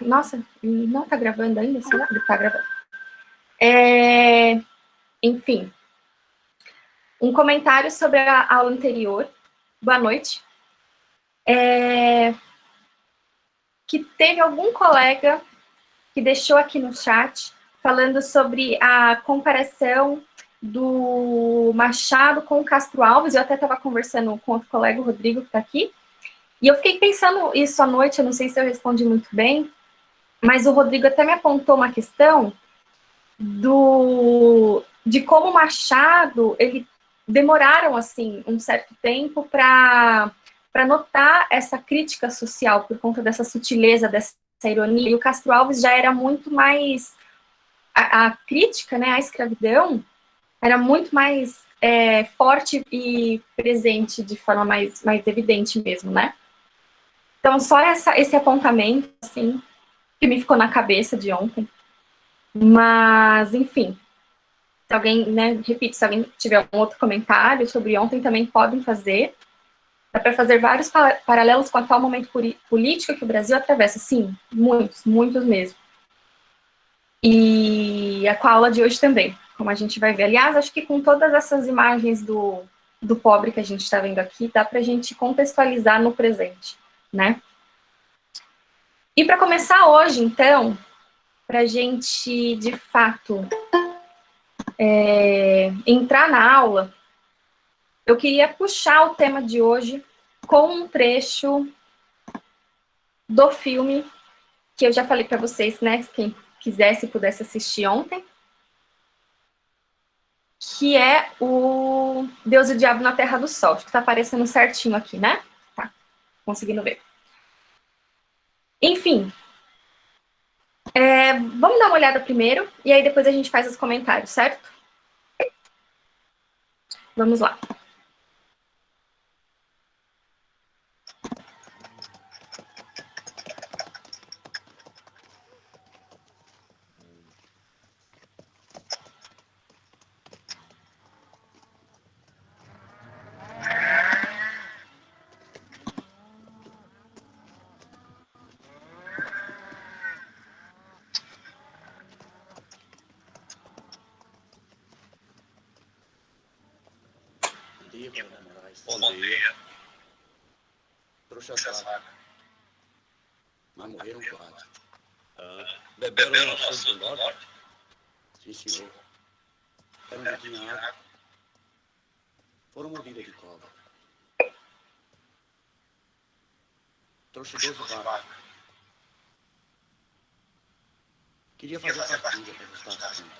Nossa, não tá gravando ainda? Será que tá gravando? Enfim, um comentário sobre a aula anterior. Boa noite. Que teve algum colega que deixou aqui no chat falando sobre a comparação do Machado com o Castro Alves. Eu até estava conversando com outro colega, o Rodrigo, que está aqui, e eu fiquei pensando isso à noite, eu não sei se eu respondi muito bem, mas o Rodrigo até me apontou uma questão de como o Machado, ele demoraram, assim, um certo tempo para notar essa crítica social, por conta dessa sutileza, dessa ironia, e o Castro Alves já era muito mais... A crítica, né, à escravidão era muito mais forte e presente de forma mais evidente mesmo, né? Então, só esse apontamento, assim, que me ficou na cabeça de ontem. Mas, enfim, se alguém, né, repito, se alguém tiver algum outro comentário sobre ontem, também podem fazer. Dá para fazer vários paralelos com o atual momento político que o Brasil atravessa. Sim, muitos, muitos mesmo. E com a aula de hoje também, como a gente vai ver. Aliás, acho que com todas essas imagens do pobre que a gente está vendo aqui, dá para a gente contextualizar no presente, né? E para começar hoje, então, para a gente, de fato, entrar na aula, eu queria puxar o tema de hoje com um trecho do filme que eu já falei para vocês, né? Quem quisesse, pudesse assistir ontem, que é o Deus e o Diabo na Terra do Sol. Acho que tá aparecendo certinho aqui, né? Tá, conseguindo ver. Enfim, vamos dar uma olhada primeiro, e aí depois a gente faz os comentários, certo? Vamos lá. Bom dia. Trouxa saca. Mas morreram 4. Beberam no açude do norte? Sim, senhor. Era onde tinha água. Foram mordidas de cobra. Trouxe 12 vacas. Queria fazer a partida para ajustar a conta.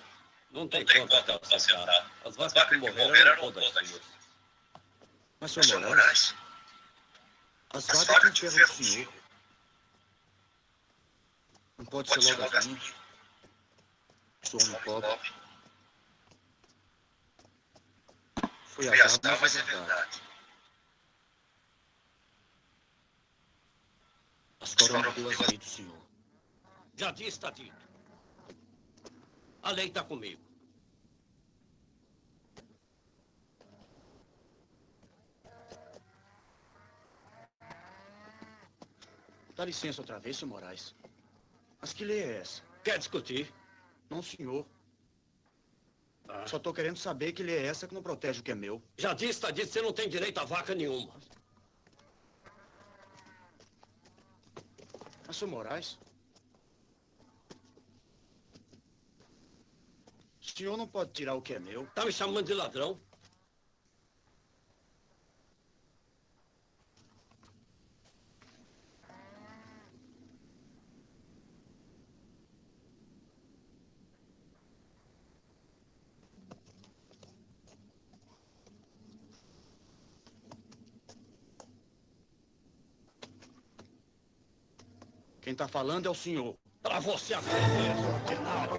Não tem conta para acertar. As vacas que morreram eram todas suas. Mas, senhor Moraes, as vacas que enterram do senhor. Não pode ser logo as minhas. Sou homem pobre. Foi azar, mas é verdade. As coroas deu as leis do senhor. Já disse, está dito. A lei está comigo. Dá licença outra vez, senhor Moraes. Mas que lei é essa? Quer discutir? Não, senhor. Só estou querendo saber que lei é essa que não protege o que é meu. Já disse, está dito, você não tem direito a vaca nenhuma. Mas, senhor Moraes, o senhor não pode tirar o que é meu. Tá me chamando de ladrão? Quem está falando é o senhor. Para você aprender, seu ordinário.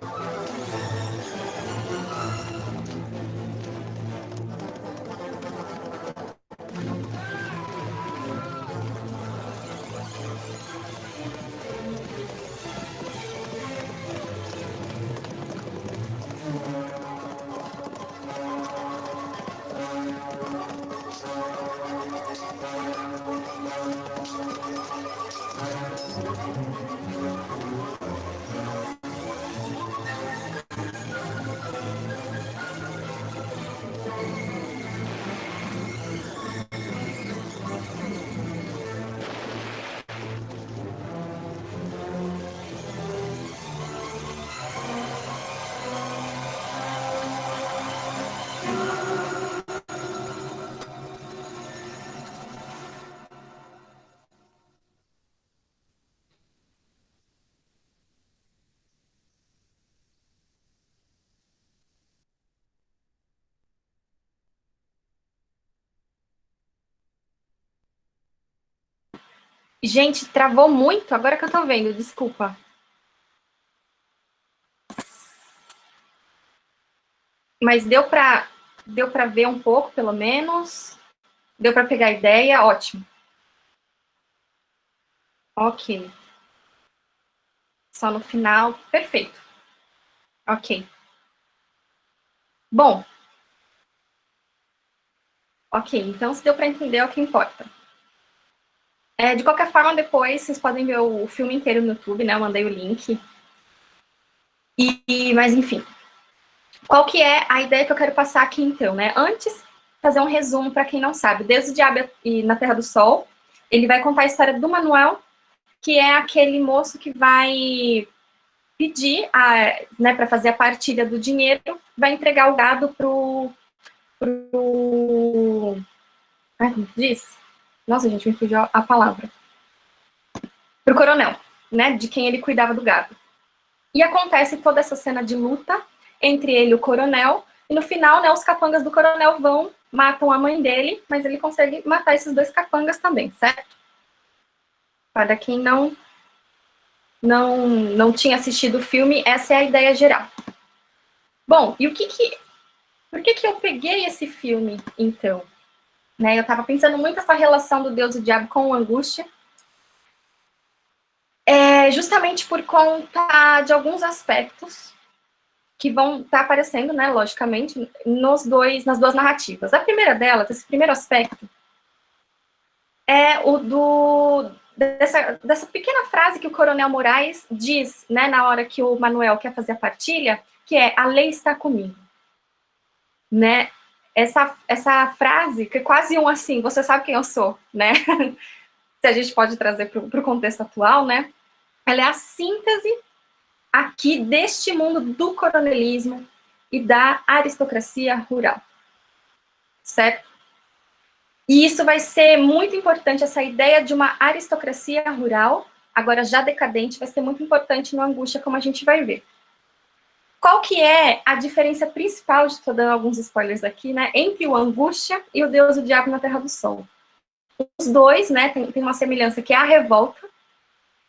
Gente, travou muito, agora que eu tô vendo, desculpa. Mas deu para ver um pouco, pelo menos? Deu para pegar a ideia? Ótimo. Ok. Só no final, perfeito. Ok. Bom. Ok, então se deu para entender é o que importa. De qualquer forma, depois vocês podem ver o filme inteiro no YouTube, né? Eu mandei o link. Mas, enfim. Qual que é a ideia que eu quero passar aqui, então, né? Antes, fazer um resumo para quem não sabe. Deus, o Diabo e na Terra do Sol, ele vai contar a história do Manuel, que é aquele moço que vai pedir, né, para fazer a partilha do dinheiro, vai entregar o gado pro ai, como diz? Nossa, gente, me fugiu a palavra. Pro coronel, né, de quem ele cuidava do gado. E acontece toda essa cena de luta entre ele e o coronel, e no final, né, os capangas do coronel vão, matam a mãe dele, mas ele consegue matar esses dois capangas também, certo? Para quem não tinha assistido o filme, essa é a ideia geral. Bom, e por que eu peguei esse filme, então? Né, eu estava pensando muito essa relação do Deus e o Diabo com a angústia, justamente por conta de alguns aspectos que vão estar aparecendo, né, logicamente, nas duas narrativas. A primeira delas, esse primeiro aspecto, é o dessa pequena frase que o Coronel Moraes diz, né, na hora que o Manuel quer fazer a partilha, que é: a lei está comigo. Né? Essa frase, que é quase um assim, você sabe quem eu sou, né? Se a gente pode trazer para o contexto atual, né? Ela é a síntese aqui deste mundo do coronelismo e da aristocracia rural, certo? E isso vai ser muito importante, essa ideia de uma aristocracia rural, agora já decadente, vai ser muito importante no Angústia, como a gente vai ver. Qual que é a diferença principal, estou dando alguns spoilers aqui, né, entre o Angústia e o Deus e o Diabo na Terra do Sol? Os dois, né, tem uma semelhança, que é a revolta.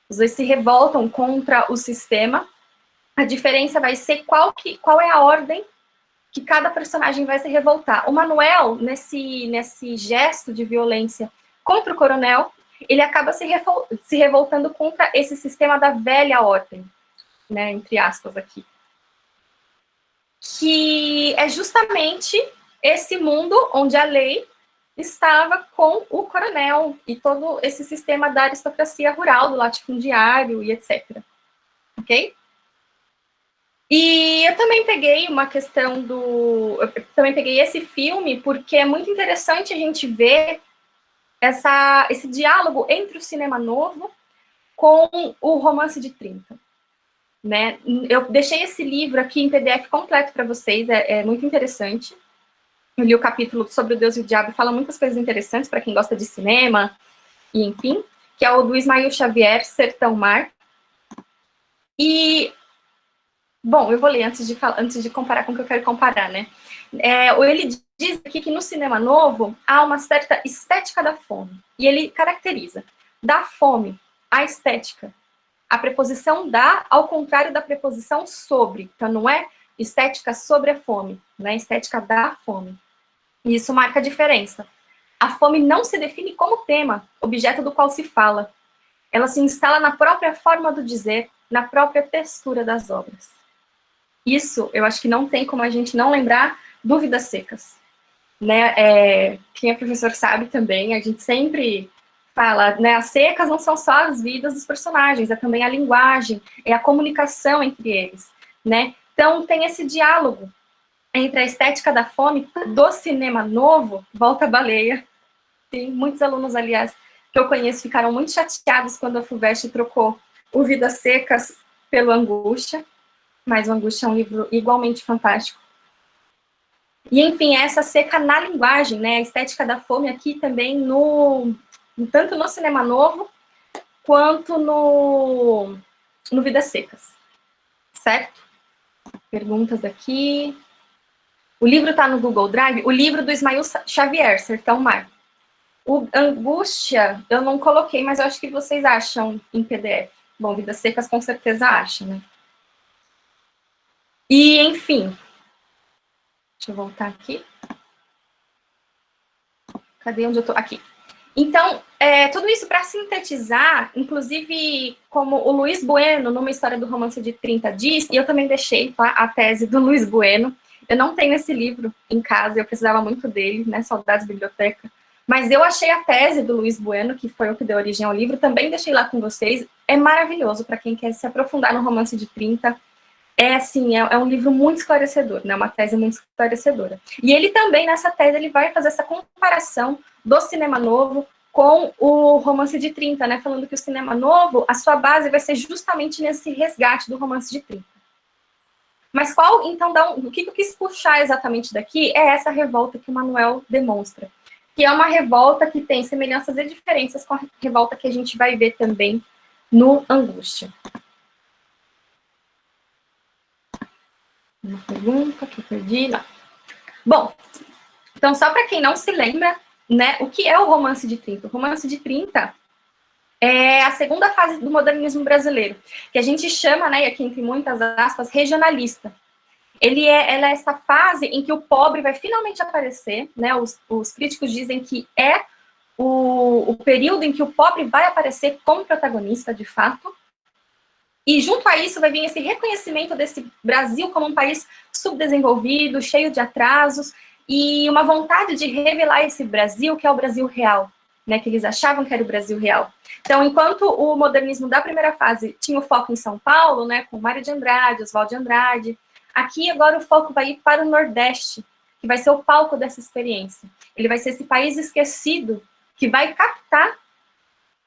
Os dois se revoltam contra o sistema. A diferença vai ser qual é a ordem que cada personagem vai se revoltar. O Manuel, nesse gesto de violência contra o coronel, ele acaba se revoltando contra esse sistema da velha ordem, né, entre aspas aqui. Que é justamente esse mundo onde a lei estava com o coronel e todo esse sistema da aristocracia rural, do latifundiário e etc. Ok? E eu também peguei uma questão eu também peguei esse filme porque é muito interessante a gente ver esse diálogo entre o cinema novo com o romance de 30. Né? Eu deixei esse livro aqui em PDF completo para vocês, é muito interessante. Eu li o capítulo sobre o Deus e o Diabo e fala muitas coisas interessantes para quem gosta de cinema, e enfim, que é o do Ismael Xavier, Sertão Mar. E, bom, eu vou ler antes de comparar com o que eu quero comparar, né? Ele diz aqui que no cinema novo há uma certa estética da fome, e ele caracteriza da fome a estética. A preposição da, ao contrário da preposição sobre. Então, não é estética sobre a fome, né? Estética da fome. E isso marca a diferença. A fome não se define como tema, objeto do qual se fala. Ela se instala na própria forma do dizer, na própria textura das obras. Isso, eu acho que não tem como a gente não lembrar do Vidas Secas. Né? Quem é professor sabe também, a gente sempre fala, né, as secas não são só as vidas dos personagens, é também a linguagem, é a comunicação entre eles, né? Então tem esse diálogo entre a estética da fome do cinema novo, Volta à Baleia. Tem muitos alunos, aliás, que eu conheço, ficaram muito chateados quando a FUVEST trocou o Vidas Secas pelo Angústia, mas o Angústia é um livro igualmente fantástico. E, enfim, essa seca na linguagem, né? A estética da fome aqui também, tanto no cinema novo, quanto no Vidas Secas. Certo? Perguntas aqui. O livro está no Google Drive. O livro do Ismael Xavier, Sertão Mar. O Angústia, eu não coloquei, mas eu acho que vocês acham em PDF. Bom, Vidas Secas com certeza acham, né? E, enfim, deixa eu voltar aqui. Cadê onde eu tô? Aqui. Então, tudo isso para sintetizar, inclusive, como o Luiz Bueno, numa história do Romance de 30 diz, e eu também deixei, tá, a tese do Luiz Bueno. Eu não tenho esse livro em casa, eu precisava muito dele, né, saudades biblioteca. Mas eu achei a tese do Luiz Bueno, que foi o que deu origem ao livro, também deixei lá com vocês. É maravilhoso para quem quer se aprofundar no Romance de 30. É um livro muito esclarecedor, né? Uma tese muito esclarecedora. E ele também, nessa tese, ele vai fazer essa comparação do cinema novo com o Romance de 30, né? Falando que o cinema novo, a sua base vai ser justamente nesse resgate do Romance de 30. Mas então, o que eu quis puxar exatamente daqui é essa revolta que o Manuel demonstra, que é uma revolta que tem semelhanças e diferenças com a revolta que a gente vai ver também no Angústia. Uma pergunta que eu perdi, não. Bom, então só para quem não se lembra, né, o que é o Romance de 30? O Romance de 30 é a segunda fase do modernismo brasileiro, que a gente chama, né, e aqui entre muitas aspas, regionalista. Ela é essa fase em que o pobre vai finalmente aparecer, né, os críticos dizem que é o período em que o pobre vai aparecer como protagonista, de fato, e junto a isso vai vir esse reconhecimento desse Brasil como um país subdesenvolvido, cheio de atrasos, e uma vontade de revelar esse Brasil, que é o Brasil real, né, que eles achavam que era o Brasil real. Então, enquanto o modernismo da primeira fase tinha o foco em São Paulo, né, com Mário de Andrade, Oswald de Andrade, aqui agora o foco vai ir para o Nordeste, que vai ser o palco dessa experiência. Ele vai ser esse país esquecido, que vai captar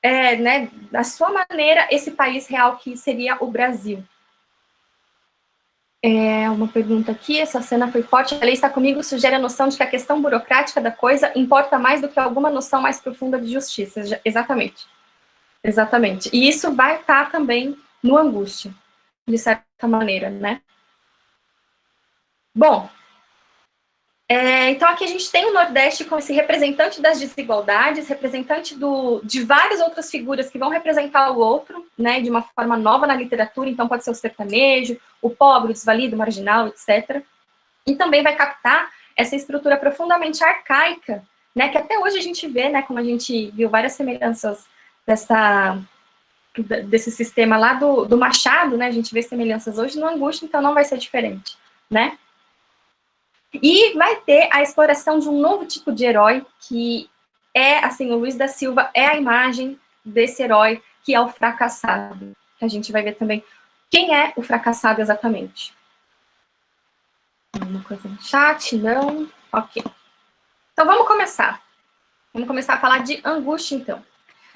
né, da sua maneira, esse país real que seria o Brasil. Uma pergunta aqui, essa cena foi forte, a lei está comigo, sugere a noção de que a questão burocrática da coisa importa mais do que alguma noção mais profunda de justiça. Exatamente. Exatamente. E isso vai estar também no Angústia, de certa maneira, né? Bom, então aqui a gente tem o Nordeste como esse representante das desigualdades, representante de várias outras figuras que vão representar o outro, né, de uma forma nova na literatura, então pode ser o sertanejo, o pobre, o desvalido, o marginal, etc. E também vai captar essa estrutura profundamente arcaica, né, que até hoje a gente vê, né, como a gente viu várias semelhanças desse sistema lá do Machado, né, a gente vê semelhanças hoje no Angústia, então não vai ser diferente, né. E vai ter a exploração de um novo tipo de herói, que assim, o Luiz da Silva é a imagem desse herói, que é o fracassado. A gente vai ver também quem é o fracassado exatamente. Alguma coisa no chat? Não? Ok. Então, vamos começar. Vamos começar a falar de Angústia, então.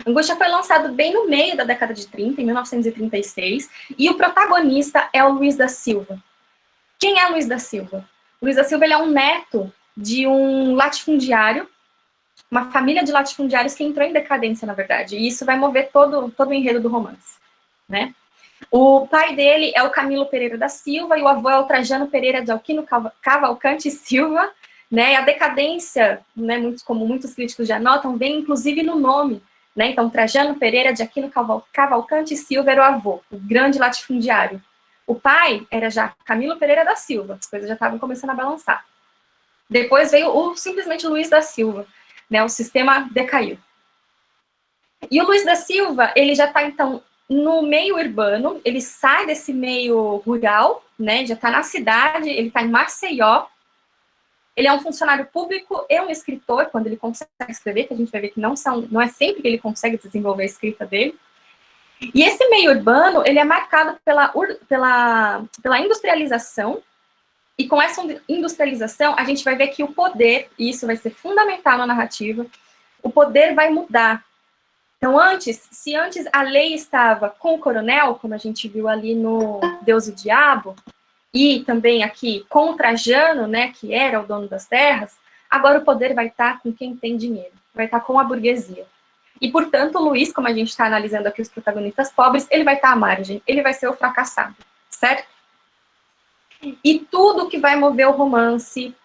Angústia foi lançado bem no meio da década de 30, em 1936, e o protagonista é o Luiz da Silva. Quem é Luiz da Silva? Luiz da Silva ele é um neto de um latifundiário, uma família de latifundiários que entrou em decadência, na verdade, e isso vai mover todo o enredo do romance, né? O pai dele é o Camilo Pereira da Silva e o avô é o Trajano Pereira de Alquino Cavalcante Silva, né? E a decadência, né, como muitos críticos já notam, vem inclusive no nome, né? Então, Trajano Pereira de Aquino Cavalcante Silva era o avô, o grande latifundiário. O pai era já Camilo Pereira da Silva, as coisas já estavam começando a balançar. Depois veio simplesmente Luiz da Silva, né, o sistema decaiu. E o Luiz da Silva, ele já está, então, no meio urbano, ele sai desse meio rural, né, já está na cidade, ele está em Maceió, ele é um funcionário público e um escritor, quando ele consegue escrever, que a gente vai ver que não é sempre que ele consegue desenvolver a escrita dele. E esse meio urbano, ele é marcado pela industrialização, e com essa industrialização, a gente vai ver que o poder, e isso vai ser fundamental na narrativa, o poder vai mudar. Então, se antes a lei estava com o coronel, como a gente viu ali no Deus e o Diabo, e também aqui com o Trajano, né, que era o dono das terras, agora o poder vai estar com quem tem dinheiro, vai estar com a burguesia. E, portanto, o Luiz, como a gente está analisando aqui os protagonistas pobres, ele vai estar à margem, ele vai ser o fracassado, certo? E tudo que vai mover o romance,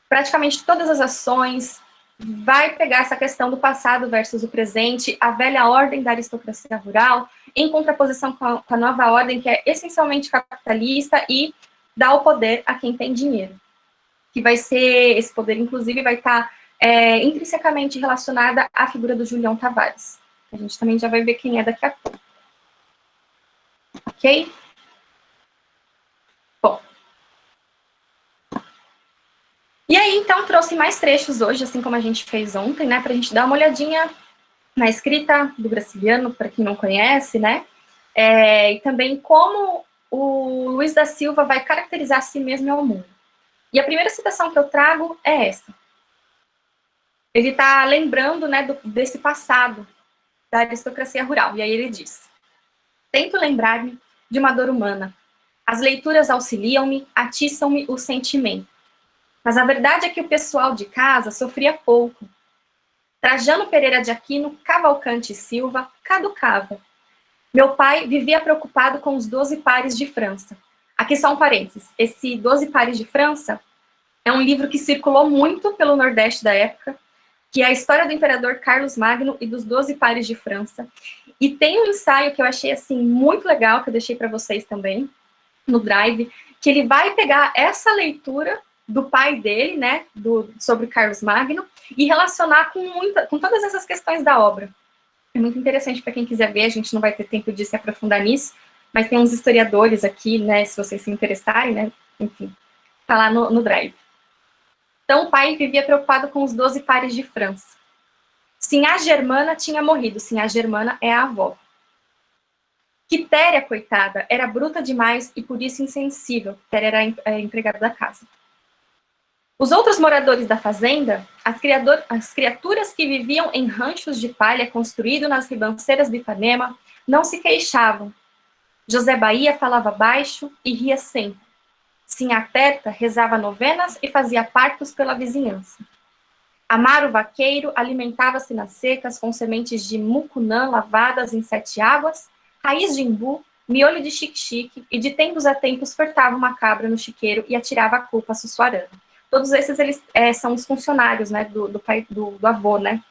praticamente todas as ações, vai pegar essa questão do passado versus o presente, a velha ordem da aristocracia rural, em contraposição com a nova ordem, que é essencialmente capitalista e dá o poder a quem tem dinheiro. Que vai ser, esse poder, inclusive, vai estar intrinsecamente relacionada à figura do Julião Tavares. A gente também já vai ver quem é daqui a pouco. Ok? Bom. E aí, então, trouxe mais trechos hoje, assim como a gente fez ontem, né, para a gente dar uma olhadinha na escrita do Graciliano, para quem não conhece, né, e também como o Luiz da Silva vai caracterizar a si mesmo e ao mundo. E a primeira citação que eu trago é essa. Ele está lembrando, né, desse passado da aristocracia rural, e aí ele diz: tento lembrar-me de uma dor humana. As leituras auxiliam-me, atiçam-me o sentimento. Mas a verdade é que o pessoal de casa sofria pouco. Trajano Pereira de Aquino, Cavalcante e Silva, caducava. Meu pai vivia preocupado com os 12 pares de França. Aqui só um parênteses. Esse 12 pares de França é um livro que circulou muito pelo Nordeste da época, que é a história do imperador Carlos Magno e dos 12 pares de França. E tem um ensaio que eu achei, assim, muito legal, que eu deixei para vocês também, no Drive, que ele vai pegar essa leitura do pai dele, né, sobre Carlos Magno, e relacionar com todas essas questões da obra. É muito interessante para quem quiser ver, a gente não vai ter tempo de se aprofundar nisso, mas tem uns historiadores aqui, né, se vocês se interessarem, né, enfim, tá lá no Drive. Então, o pai vivia preocupado com os 12 pares de França. Sinhá Germana tinha morrido. Sinhá Germana é a avó. Quitéria, coitada, era bruta demais e por isso insensível. Quitéria era a empregada da casa. Os outros moradores da fazenda, as criaturas que viviam em ranchos de palha construídos nas ribanceiras do Ipanema, não se queixavam. José Bahia falava baixo e ria sempre. Sinhá Teta rezava novenas e fazia partos pela vizinhança. Amaro Vaqueiro alimentava-se nas secas com sementes de mucunã lavadas em 7 águas, raiz de imbu, miolho de xique-xique e de tempos a tempos furtava uma cabra no chiqueiro e atirava a culpa sussuarana. Todos esses eles são os funcionários, né, do pai, do avô, né.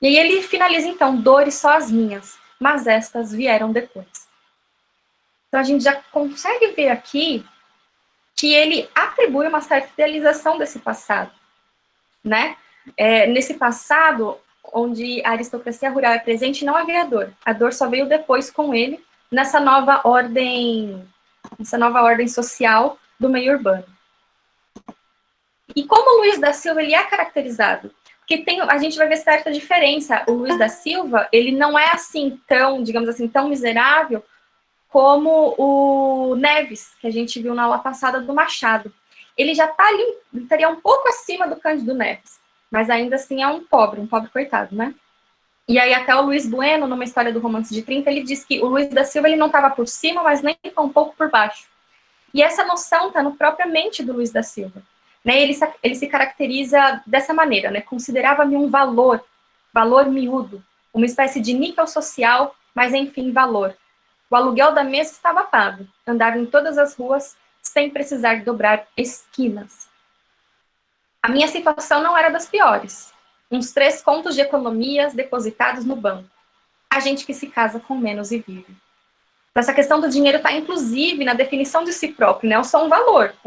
E aí ele finaliza então: dores só as minhas, mas estas vieram depois. Então a gente já consegue ver aqui que ele atribui uma certa idealização desse passado, né? Nesse passado, onde a aristocracia rural é presente, não havia dor. A dor só veio depois com ele, nessa nova ordem social do meio urbano. E como o Luiz da Silva ele é caracterizado? Porque a gente vai ver certa diferença. O Luiz da Silva, ele não é assim tão, digamos assim, tão miserável como o Neves, que a gente viu na aula passada do Machado. Ele já está ali, estaria um pouco acima do Cândido Neves, mas ainda assim é um pobre coitado, né? E aí até o Luiz Bueno, numa história do Romance de 30, ele diz que o Luiz da Silva ele não estava por cima, mas nem um pouco por baixo. E essa noção está no própria mente do Luiz da Silva. Né? Ele se caracteriza dessa maneira, né? Considerava-me um valor miúdo, uma espécie de níquel social, mas enfim, valor. O aluguel da mesa estava pago, andava em todas as ruas sem precisar dobrar esquinas. A minha situação não era das piores. Uns 3 contos de economias depositados no banco. A gente que se casa com menos e vive. Essa questão do dinheiro está, inclusive, na definição de si próprio, né? Eu sou um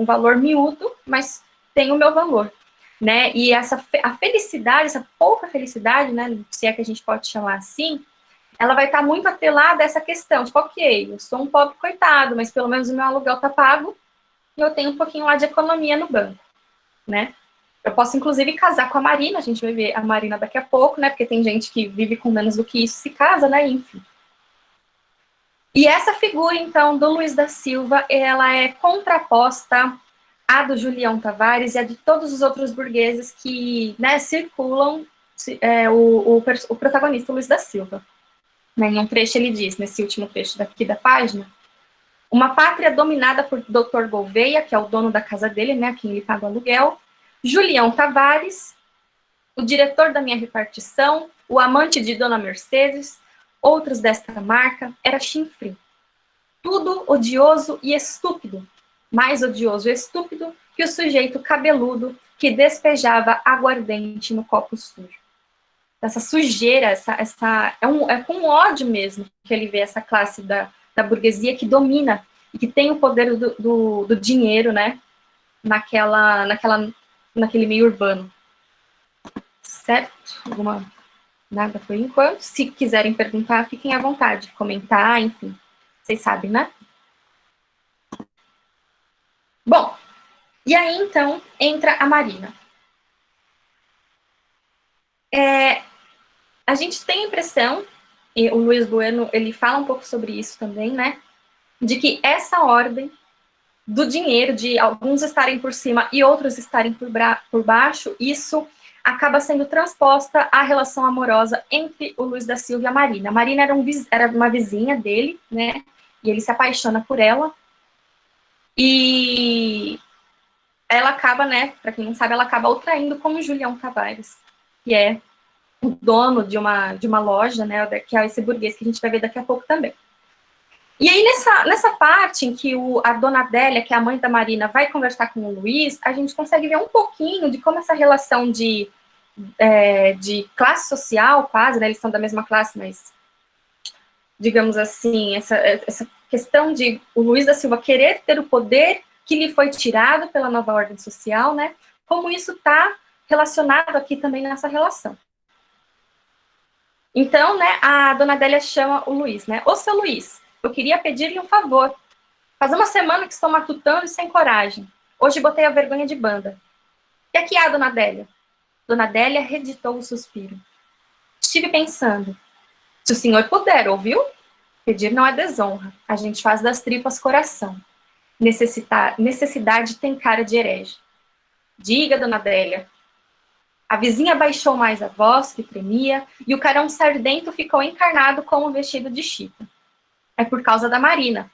valor miúdo, mas tem o meu valor, né? E a felicidade, essa pouca felicidade, né? Se é que a gente pode chamar assim, ela vai estar muito atrelada a essa questão, tipo, ok, eu sou um pobre coitado, mas pelo menos o meu aluguel está pago e eu tenho um pouquinho lá de economia no banco, né? Eu posso, inclusive, casar com a Marina, a gente vai ver a Marina daqui a pouco, né? Porque tem gente que vive com menos do que isso, se casa, né? Enfim. E essa figura, então, do Luiz da Silva, ela é contraposta à do Julião Tavares e a de todos os outros burgueses que, né, circulam o protagonista Luiz da Silva. Né, em um trecho ele diz, nesse último trecho daqui da página, uma pátria dominada por Dr. Gouveia, que é o dono da casa dele, né, a quem ele paga o aluguel, Julião Tavares, o diretor da minha repartição, o amante de Dona Mercedes, outros desta marca, era chinfrim. Tudo odioso e estúpido. mais odioso e estúpido que o sujeito cabeludo que despejava aguardente no copo sujo. Essa sujeira, é com ódio mesmo que ele vê essa classe da burguesia que domina e que tem o poder do dinheiro, né, naquele meio urbano. Certo? Nada por enquanto. Se quiserem perguntar, fiquem à vontade, comentar, enfim. Vocês sabem, né? Bom, e aí, então, entra a Marina. A gente tem a impressão, e o Luiz Bueno, ele fala um pouco sobre isso também, né? De que essa ordem do dinheiro, de alguns estarem por cima e outros estarem por baixo, isso acaba sendo transposta à relação amorosa entre o Luiz da Silva e a Marina. A Marina era uma vizinha dele, né? E ele se apaixona por ela. E ela acaba, né? Para quem não sabe, ela acaba o traindo com o Julião Tavares, que é o dono de uma loja, né? Que é esse burguês que a gente vai ver daqui a pouco também. E aí, nessa parte em que a dona Adélia, que é a mãe da Marina, vai conversar com o Luiz, a gente consegue ver um pouquinho de como essa relação de classe social, quase, né, eles são da mesma classe, mas, digamos assim, essa questão de o Luiz da Silva querer ter o poder que lhe foi tirado pela nova ordem social, né, como isso está relacionado aqui também nessa relação. Então, né, a dona Adélia chama o Luiz, né, ô seu Luiz, eu queria pedir-lhe um favor. Faz uma semana que estou matutando e sem coragem. Hoje botei a vergonha de banda. O que há, dona Adélia? Dona Adélia reditou um suspiro. Estive pensando. Se o senhor puder, ouviu? Pedir não é desonra. A gente faz das tripas coração. Necessidade tem cara de herege. Diga, dona Adélia. A vizinha baixou mais a voz, que tremia, e o carão sardento ficou encarnado como vestido de chita. É por causa da Marina.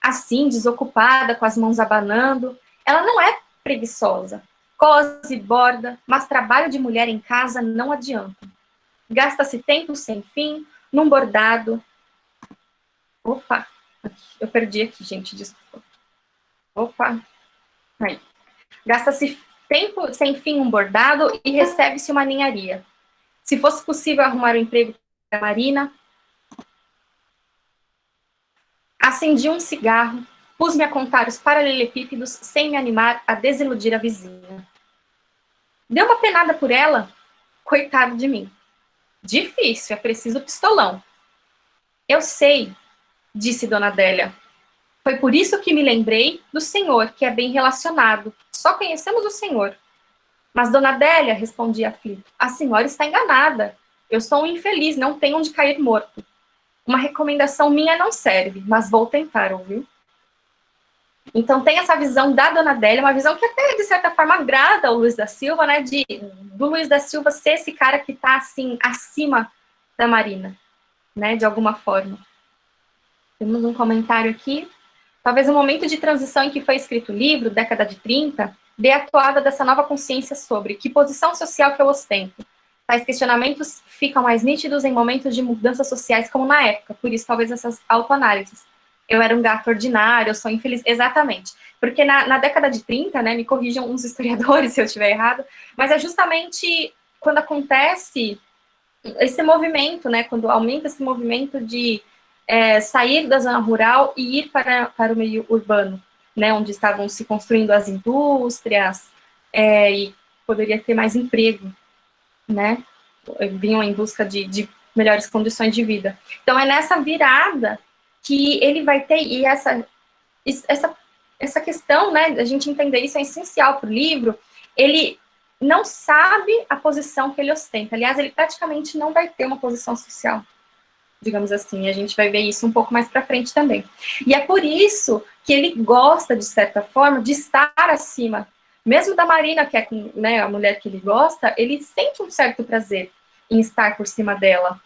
Assim, desocupada, com as mãos abanando, ela não é preguiçosa. Cose, borda, mas trabalho de mulher em casa não adianta. Gasta-se tempo sem fim num bordado. Opa, eu perdi aqui, gente, desculpa. Opa, aí. Gasta-se tempo sem fim num bordado e recebe-se uma ninharia. Se fosse possível arrumar um emprego para a Marina, acendi um cigarro, pus-me a contar os paralelepípedos sem me animar a desiludir a vizinha. Deu uma penada por ela? Coitado de mim. Difícil, é preciso pistolão. Eu sei, disse dona Adélia. Foi por isso que me lembrei do senhor, que é bem relacionado. Só conhecemos o senhor. Mas dona Adélia, respondi aflito, a senhora está enganada. Eu sou um infeliz, não tenho onde cair morto. Uma recomendação minha não serve, mas vou tentar, ouviu? Então tem essa visão da dona Adélia, uma visão que até, de certa forma, agrada ao Luiz da Silva, né, do Luiz da Silva ser esse cara que está, assim, acima da Marina, né, de alguma forma. Temos um comentário aqui. Talvez o momento de transição em que foi escrito o livro, década de 30, dê a toada dessa nova consciência sobre que posição social que eu ostento. Tais questionamentos ficam mais nítidos em momentos de mudanças sociais como na época, por isso talvez essas autoanálises. Eu era um gato ordinário, eu sou infeliz. Exatamente. Porque na década de 30, né, me corrijam uns historiadores se eu estiver errado, mas é justamente quando acontece esse movimento, né, quando aumenta esse movimento de sair da zona rural e ir para o meio urbano, né, onde estavam se construindo as indústrias e poderia ter mais emprego, né, vinham em busca de melhores condições de vida. Então, é nessa virada que ele vai ter, e essa questão, né, a gente entender isso é essencial para o livro, ele não sabe a posição que ele ostenta. Aliás, ele praticamente não vai ter uma posição social, digamos assim, a gente vai ver isso um pouco mais para frente também. E é por isso que ele gosta, de certa forma, de estar acima. Mesmo da Marina, que é, né, a mulher que ele gosta, ele sente um certo prazer em estar por cima dela.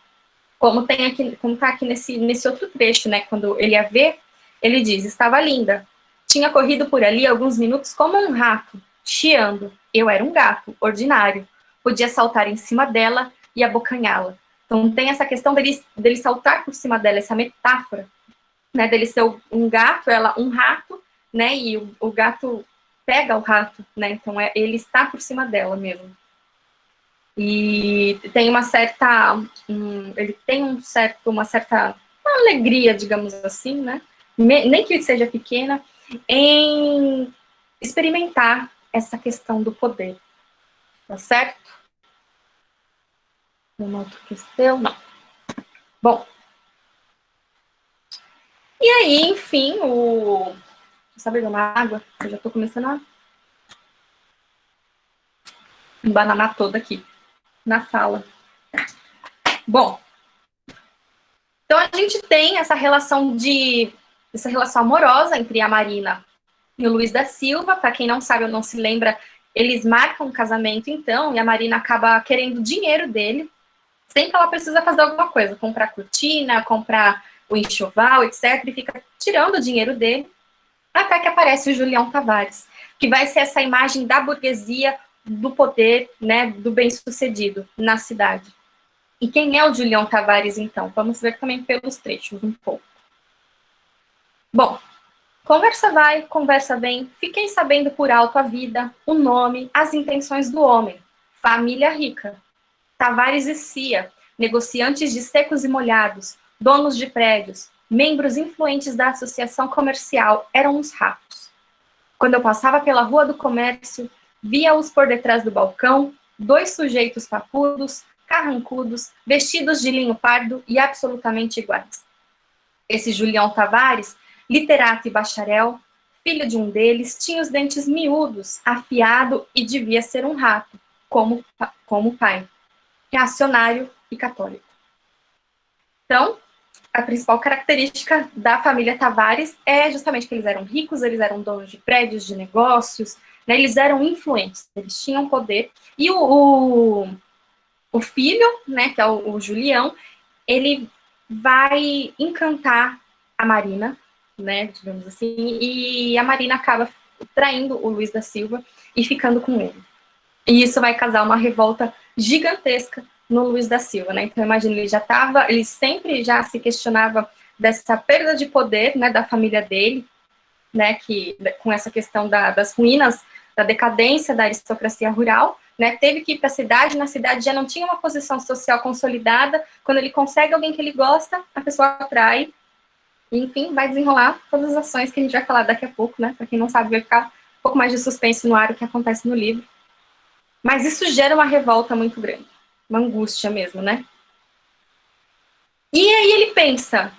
Como está aqui nesse outro trecho, né, quando ele a vê, ele diz, estava linda. Tinha corrido por ali alguns minutos como um rato, chiando. Eu era um gato, ordinário. Podia saltar em cima dela e abocanhá-la. Então, tem essa questão dele saltar por cima dela, essa metáfora, né, dele ser um gato, ela um rato, né, e o gato pega o rato, né, então ele está por cima dela mesmo. E tem uma certa, ele tem uma certa alegria, digamos assim, né, nem que seja pequena, em experimentar essa questão do poder, tá certo? Uma outra questão? Não. Bom. E aí, enfim, sabe de uma água? Eu já tô começando a embananar toda aqui na fala. Bom, então a gente tem essa relação amorosa entre a Marina e o Luiz da Silva. Para quem não sabe ou não se lembra, eles marcam um casamento, então, e a Marina acaba querendo dinheiro dele, sempre ela precisa fazer alguma coisa, comprar cortina, comprar o enxoval, etc., e fica tirando o dinheiro dele, até que aparece o Julião Tavares, que vai ser essa imagem da burguesia, do poder, né, do bem-sucedido na cidade. E quem é o Julião Tavares, então? Vamos ver também pelos trechos um pouco. Bom, conversa vai, conversa vem, fiquei sabendo por alto a vida, o nome, as intenções do homem. Família rica. Tavares e Cia, negociantes de secos e molhados, donos de prédios, membros influentes da associação comercial, eram uns ratos. Quando eu passava pela rua do comércio, via-os por detrás do balcão, dois sujeitos papudos, carrancudos, vestidos de linho pardo e absolutamente iguais. Esse Julião Tavares, literato e bacharel, filho de um deles, tinha os dentes miúdos, afiado e devia ser um rato, como o pai, reacionário e católico. Então, a principal característica da família Tavares é justamente que eles eram ricos, eles eram donos de prédios, de negócios, né, eles eram influentes, eles tinham poder. E o filho, né, que é o Julião, ele vai encantar a Marina, né, digamos assim, e a Marina acaba traindo o Luiz da Silva e ficando com ele. E isso vai causar uma revolta gigantesca no Luiz da Silva, né? Então, imagina, ele sempre já se questionava dessa perda de poder, né, da família dele, né, que com essa questão das ruínas, da decadência da aristocracia rural, né, teve que ir para a cidade, na cidade já não tinha uma posição social consolidada, quando ele consegue alguém que ele gosta, a pessoa atrai, e, enfim, vai desenrolar todas as ações que a gente vai falar daqui a pouco, né, para quem não sabe, vai ficar um pouco mais de suspense no ar o que acontece no livro. Mas isso gera uma revolta muito grande, uma angústia mesmo, né? E aí ele pensa,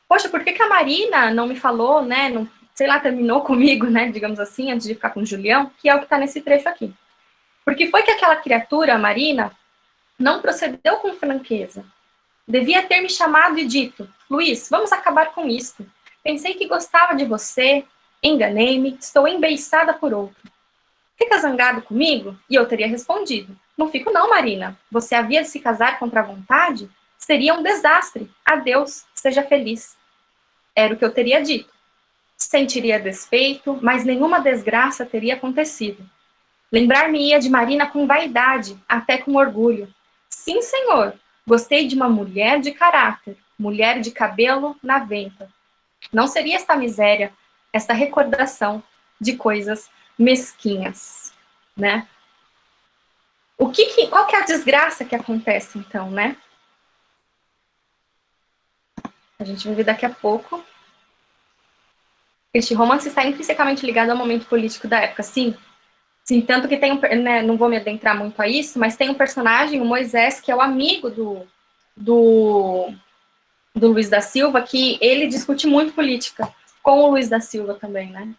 poxa, por que a Marina não me falou, né, não, sei lá, terminou comigo, né, digamos assim, antes de ficar com o Julião, que é o que está nesse trecho aqui. Porque foi que aquela criatura, a Marina, não procedeu com franqueza. Devia ter me chamado e dito, Luiz, vamos acabar com isto. Pensei que gostava de você, enganei-me, estou embeiçada por outro. Fica zangado comigo? E eu teria respondido, não fico não, Marina. Você havia de se casar contra a vontade? Seria um desastre. Adeus, seja feliz. Era o que eu teria dito. Sentiria despeito, mas nenhuma desgraça teria acontecido. Lembrar-me-ia de Marina com vaidade, até com orgulho. Sim, senhor, gostei de uma mulher de caráter, mulher de cabelo na venta. Não seria esta miséria, esta recordação de coisas mesquinhas, né? Qual que é a desgraça que acontece, então, né? A gente vai ver daqui a pouco. Este romance está intrinsecamente ligado ao momento político da época, sim. Sim, tanto que tem né, não vou me adentrar muito a isso, mas tem um personagem, o Moisés, que é o amigo do Luiz da Silva, que ele discute muito política com o Luiz da Silva também, né?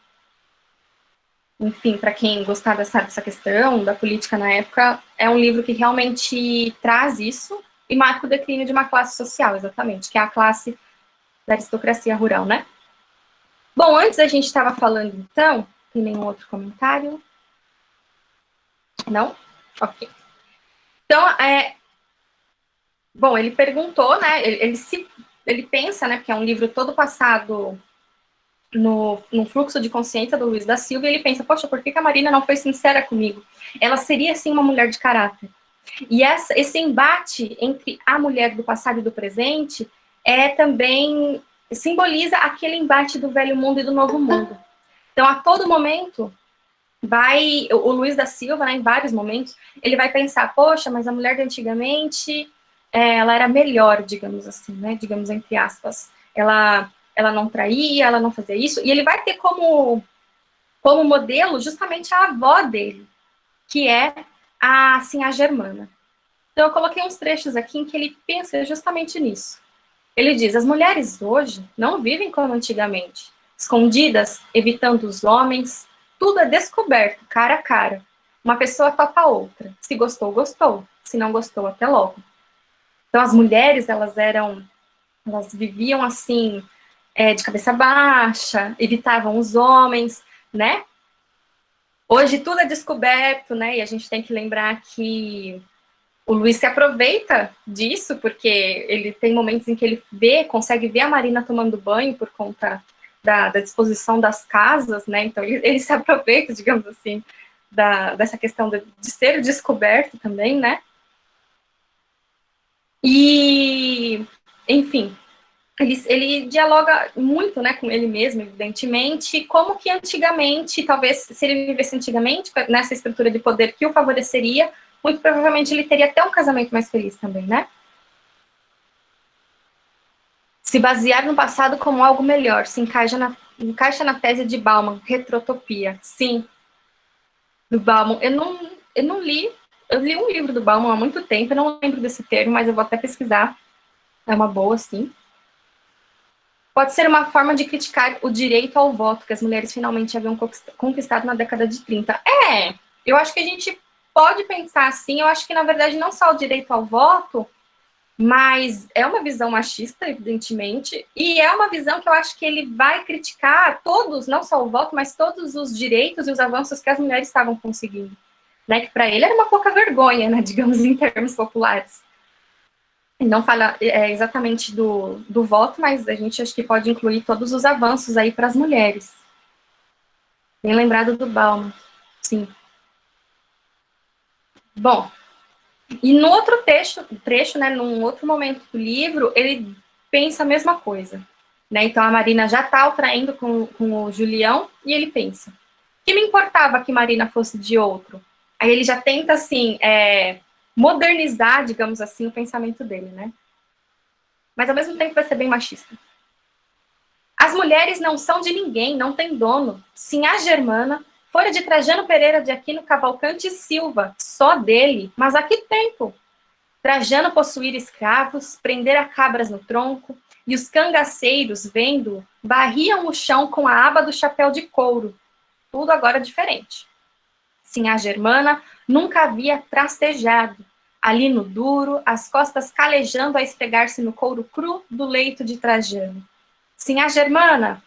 Enfim, para quem gostar dessa questão da política na época, é um livro que realmente traz isso e marca o declínio de uma classe social, exatamente, que é a classe da aristocracia rural, né? Bom, antes a gente estava falando, então, tem nenhum outro comentário? Não? Ok. Então, bom, ele perguntou, né, ele pensa, né, que é um livro todo passado no fluxo de consciência do Luiz da Silva, e ele pensa, poxa, por que a Marina não foi sincera comigo? Ela seria, sim, uma mulher de caráter. E esse embate entre a mulher do passado e do presente também simboliza aquele embate do velho mundo e do novo mundo. Então, a todo momento, o Luiz da Silva, né, em vários momentos, ele vai pensar, poxa, mas a mulher de antigamente, ela era melhor, digamos assim, né, digamos entre aspas. Ela não traía, ela não fazia isso, e ele vai ter como modelo justamente a avó dele, que é a Germana. Então, eu coloquei uns trechos aqui em que ele pensa justamente nisso. Ele diz, as mulheres hoje não vivem como antigamente, escondidas, evitando os homens, tudo é descoberto, cara a cara. Uma pessoa topa a outra. Se gostou, gostou. Se não gostou, até logo. Então, as mulheres, elas viviam assim, de cabeça baixa, evitavam os homens, né? Hoje tudo é descoberto, né? E a gente tem que lembrar que o Luiz se aproveita disso, porque ele tem momentos em que ele consegue ver a Marina tomando banho por conta da disposição das casas, né? Então ele se aproveita, digamos assim, dessa questão de ser descoberto também, né? E, enfim, ele dialoga muito, né, com ele mesmo, evidentemente, como que antigamente, talvez, se ele vivesse antigamente, nessa estrutura de poder que o favoreceria, muito provavelmente ele teria até um casamento mais feliz também, né? Se basear no passado como algo melhor, se encaixa na tese de Bauman, retrotopia. Sim, do Bauman. Eu não li, eu li um livro do Bauman há muito tempo, eu não lembro desse termo, mas eu vou até pesquisar. É uma boa, sim. Pode ser uma forma de criticar o direito ao voto que as mulheres finalmente haviam conquistado na década de 30. Eu acho que a gente pode pensar assim, eu acho que, na verdade, não só o direito ao voto, mas é uma visão machista, evidentemente, e é uma visão que eu acho que ele vai criticar todos, não só o voto, mas todos os direitos e os avanços que as mulheres estavam conseguindo. Né? Que para ele era uma pouca vergonha, né, digamos, em termos populares. Ele não fala exatamente do voto, mas a gente acho que pode incluir todos os avanços aí para as mulheres. Bem lembrado do Bauman, sim. Bom, e no outro trecho, né, num outro momento do livro, ele pensa a mesma coisa. Né? Então a Marina já está o traindo com o Julião, e ele pensa, que me importava que Marina fosse de outro? Aí ele já tenta, assim, modernizar, digamos assim, o pensamento dele, né? Mas ao mesmo tempo vai ser bem machista. As mulheres não são de ninguém, não tem dono. Sim, a Germana fora de Trajano Pereira de Aquino Cavalcante Silva, só dele, mas há que tempo? Trajano possuir escravos, prendera cabras no tronco, e os cangaceiros, vendo, varriam o chão com a aba do chapéu de couro. Tudo agora diferente. Sim, a Germana nunca havia trastejado. Ali no duro, as costas calejando a esfregar-se no couro cru do leito de Trajano. Sim, a Germana.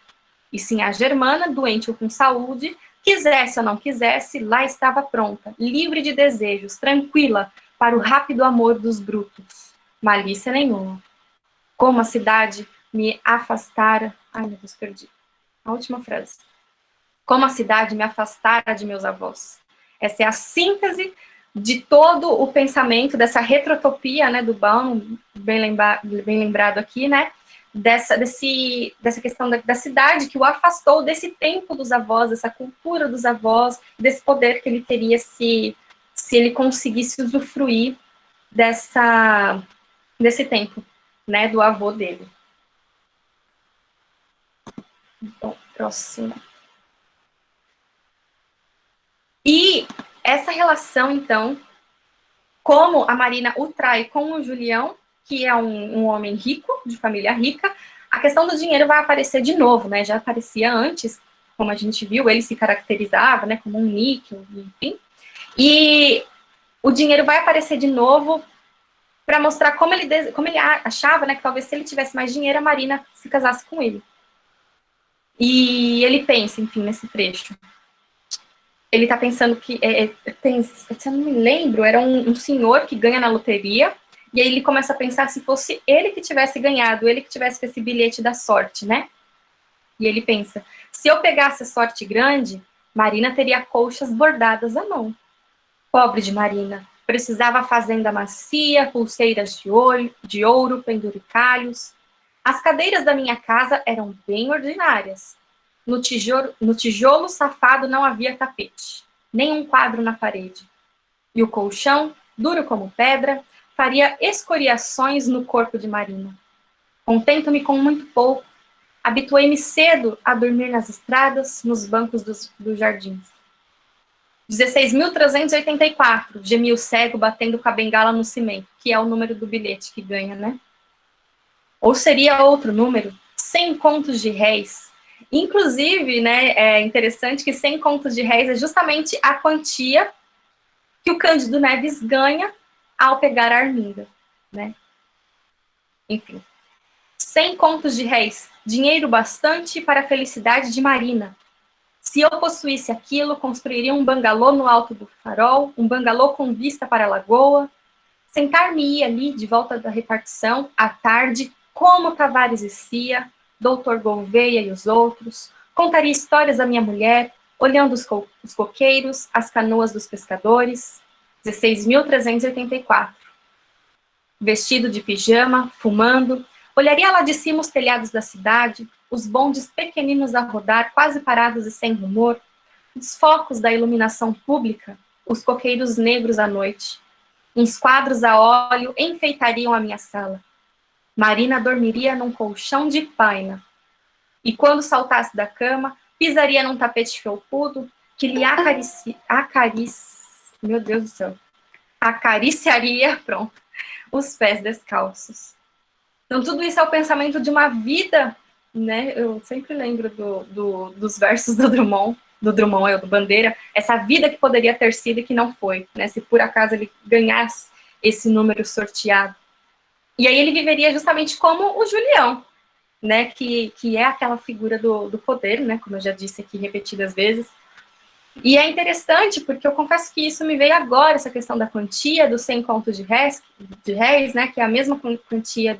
E sim, a Germana, doente ou com saúde, quisesse ou não quisesse, lá estava pronta, livre de desejos, tranquila, para o rápido amor dos brutos. Malícia nenhuma. Como a cidade me afastara... Ai, meu Deus, perdi. A última frase. Como a cidade me afastara de meus avós. Essa é a síntese de todo o pensamento dessa retrotopia, né, do Baum, bem lembrado aqui, né, dessa questão da cidade que o afastou desse tempo dos avós, dessa cultura dos avós, desse poder que ele teria se ele conseguisse usufruir desse tempo, né, do avô dele. Bom, próximo. E essa relação, então, como a Marina o trai com o Julião, que é um homem rico, de família rica, a questão do dinheiro vai aparecer de novo, né? Já aparecia antes, como a gente viu, ele se caracterizava, né, como um níquel, enfim. E o dinheiro vai aparecer de novo para mostrar como ele achava, né, que talvez se ele tivesse mais dinheiro, a Marina se casasse com ele. E ele pensa, enfim, nesse trecho. Ele tá pensando que, se eu não me lembro, era um senhor que ganha na loteria, e aí ele começa a pensar se fosse ele que tivesse ganhado, ele que tivesse com esse bilhete da sorte, né? E ele pensa, se eu pegasse a sorte grande, Marina teria colchas bordadas à mão. Pobre de Marina, precisava fazenda macia, pulseiras de ouro, penduricalhos. As cadeiras da minha casa eram bem ordinárias. No tijolo safado não havia tapete, nem um quadro na parede. E o colchão, duro como pedra, faria escoriações no corpo de Marina. Contento-me com muito pouco. Habituei-me cedo a dormir nas estradas, nos bancos dos jardins. 16.384, gemia o cego batendo com a bengala no cimento, que é o número do bilhete que ganha, né? Ou seria outro número, 100 contos de réis. Inclusive, né, é interessante que 100 contos de réis é justamente a quantia que o Cândido Neves ganha ao pegar a Arminda, né? Enfim. 100 contos de réis, dinheiro bastante para a felicidade de Marina. Se eu possuísse aquilo, construiria um bangalô no alto do farol, um bangalô com vista para a lagoa. Sentar-me-ia ali, de volta da repartição, à tarde, como Tavares e Cia, Doutor Gouveia e os outros. Contaria histórias à minha mulher, olhando os coqueiros, as canoas dos pescadores. 16.384. Vestido de pijama, fumando, olharia lá de cima os telhados da cidade, os bondes pequeninos a rodar, quase parados e sem rumor, os focos da iluminação pública, os coqueiros negros à noite. Uns quadros a óleo enfeitariam a minha sala. Marina dormiria num colchão de paina. E quando saltasse da cama, pisaria num tapete felpudo que lhe meu Deus do céu, acariciaria, pronto, os pés descalços. Então, tudo isso é o pensamento de uma vida, né? Eu sempre lembro dos versos do Drummond, do Bandeira, essa vida que poderia ter sido e que não foi, né? Se por acaso ele ganhasse esse número sorteado. E aí ele viveria justamente como o Julião, né? Que é aquela figura do poder, né? Como eu já disse aqui repetidas vezes. E é interessante, porque eu confesso que isso me veio agora, essa questão da quantia dos 100 contos de réis, né, que é a mesma quantia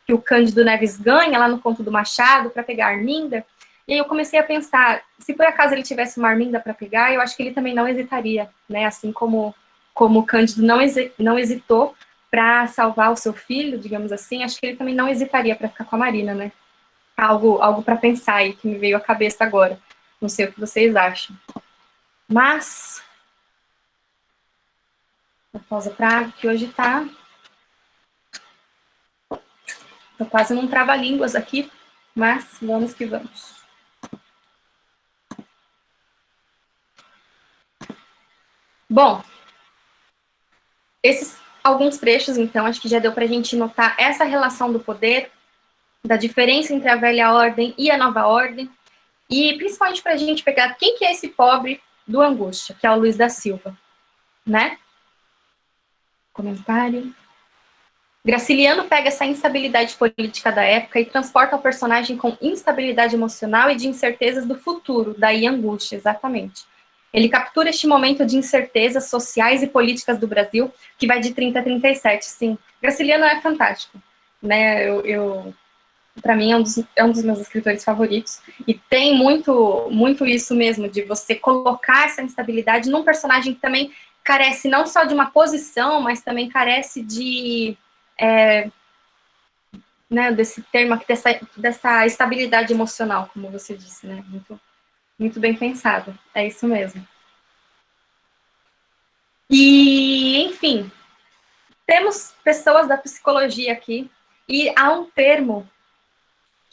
que o Cândido Neves ganha lá no conto do Machado para pegar a Arminda. E aí eu comecei a pensar, se por acaso ele tivesse uma Arminda para pegar, eu acho que ele também não hesitaria, né, assim como o Cândido não hesitou para salvar o seu filho, digamos assim, acho que ele também não hesitaria para ficar com a Marina, né. Algo para pensar aí, que me veio à cabeça agora. Não sei o que vocês acham. Mas, uma pausa para água, que hoje tá... Tô quase num trava-línguas aqui, mas vamos que vamos. Bom, esses alguns trechos, então, acho que já deu para a gente notar essa relação do poder, da diferença entre a velha ordem e a nova ordem, e principalmente para a gente pegar quem que é esse pobre do Angústia, que é o Luiz da Silva, né? Comentário. Graciliano pega essa instabilidade política da época e transporta o personagem com instabilidade emocional e de incertezas do futuro, daí angústia, exatamente. Ele captura este momento de incertezas sociais e políticas do Brasil, que vai de 30 a 37, sim. Graciliano é fantástico, né? Para mim, é um dos meus escritores favoritos, e tem muito isso mesmo, de você colocar essa instabilidade num personagem que também carece não só de uma posição, mas também carece de... né, desse termo aqui, dessa estabilidade emocional, como você disse, né? Muito bem pensado, é isso mesmo. E, enfim, temos pessoas da psicologia aqui, e há um termo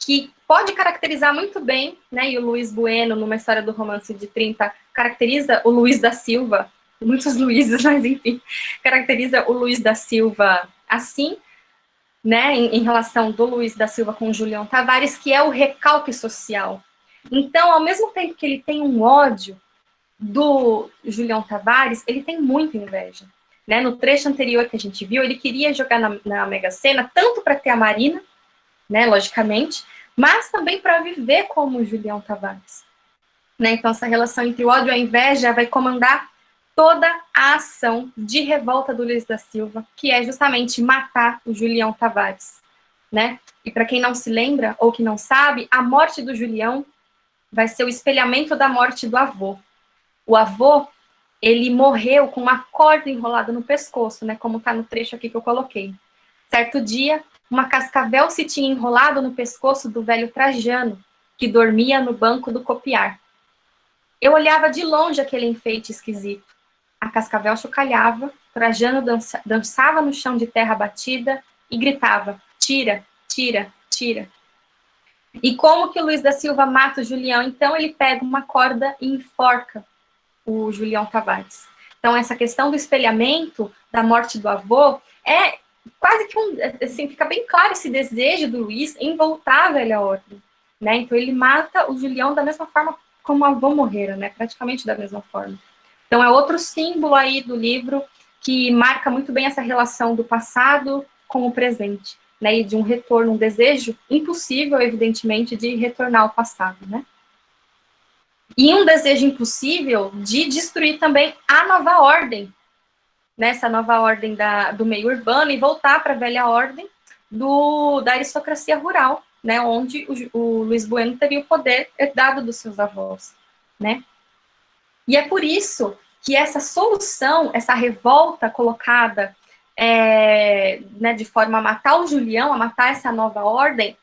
que pode caracterizar muito bem, né, e o Luiz Bueno, numa história do romance de 30, caracteriza o Luiz da Silva, muitos Luizes, mas enfim, caracteriza o Luiz da Silva assim, né, em relação do Luiz da Silva com o Julião Tavares, que é o recalque social. Então, ao mesmo tempo que ele tem um ódio do Julião Tavares, ele tem muita inveja. Né? No trecho anterior que a gente viu, ele queria jogar na Mega Sena, tanto para ter a Marina, né, logicamente, mas também para viver como o Julião Tavares. Né? Então, essa relação entre o ódio e a inveja vai comandar toda a ação de revolta do Luiz da Silva, que é justamente matar o Julião Tavares. Né? E para quem não se lembra, ou que não sabe, a morte do Julião vai ser o espelhamento da morte do avô. O avô, ele morreu com uma corda enrolada no pescoço, né, como está no trecho aqui que eu coloquei. Certo dia, uma cascavel se tinha enrolado no pescoço do velho Trajano, que dormia no banco do copiar. Eu olhava de longe aquele enfeite esquisito. A cascavel chocalhava, Trajano dançava no chão de terra batida e gritava, tira, tira, tira. E como que o Luiz da Silva mata o Julião? Então ele pega uma corda e enforca o Julião Tavares. Então essa questão do espelhamento da morte do avô é quase que assim, fica bem claro esse desejo do Luiz em voltar à velha ordem, né? Então ele mata o Julião da mesma forma como o avô morrera, né? Praticamente da mesma forma. Então é outro símbolo aí do livro que marca muito bem essa relação do passado com o presente, né? E de um retorno, um desejo impossível, evidentemente, de retornar ao passado, né? E um desejo impossível de destruir também a nova ordem, nessa nova ordem do meio urbano, e voltar para a velha ordem da aristocracia rural, né, onde o Luiz Bueno teria o poder herdado dos seus avós, né? E é por isso que essa solução, essa revolta colocada né, de forma a matar o Julião, a matar essa nova ordem,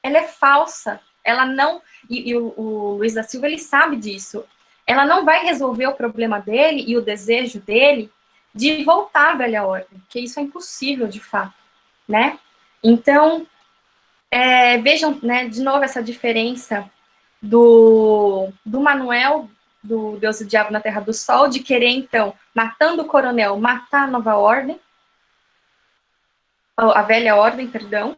ela é falsa, ela não... E o Luiz da Silva, ele sabe disso. Ela não vai resolver o problema dele e o desejo dele de voltar à velha ordem, porque isso é impossível, de fato, né? Então, vejam, né, de novo, essa diferença do Manuel, do Deus e o Diabo na Terra do Sol, de querer, então, matando o coronel, matar a nova ordem, a velha ordem, perdão,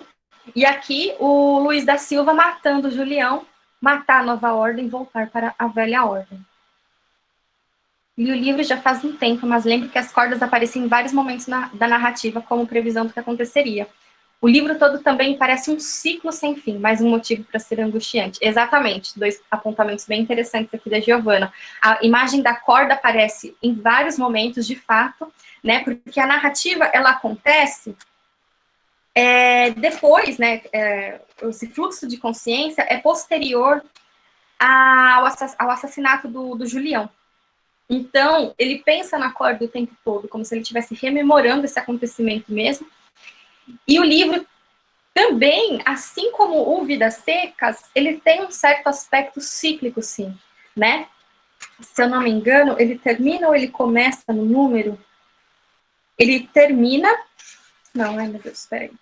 e aqui o Luiz da Silva matando o Julião, matar a nova ordem, voltar para a velha ordem. Li o livro já faz um tempo, mas lembro que as cordas apareciam em vários momentos da narrativa como previsão do que aconteceria. O livro todo também parece um ciclo sem fim, mais um motivo para ser angustiante. Exatamente, 2 apontamentos bem interessantes aqui da Giovana. A imagem da corda aparece em vários momentos, de fato, né, porque a narrativa, ela acontece depois, né, esse fluxo de consciência é posterior ao assassinato do Julião. Então, ele pensa na corda o tempo todo, como se ele estivesse rememorando esse acontecimento mesmo. E o livro também, assim como o Vidas Secas, ele tem um certo aspecto cíclico, sim, né? Se eu não me engano, ele termina ou ele começa no número? Ele termina... Não, ai meu Deus, espera aí.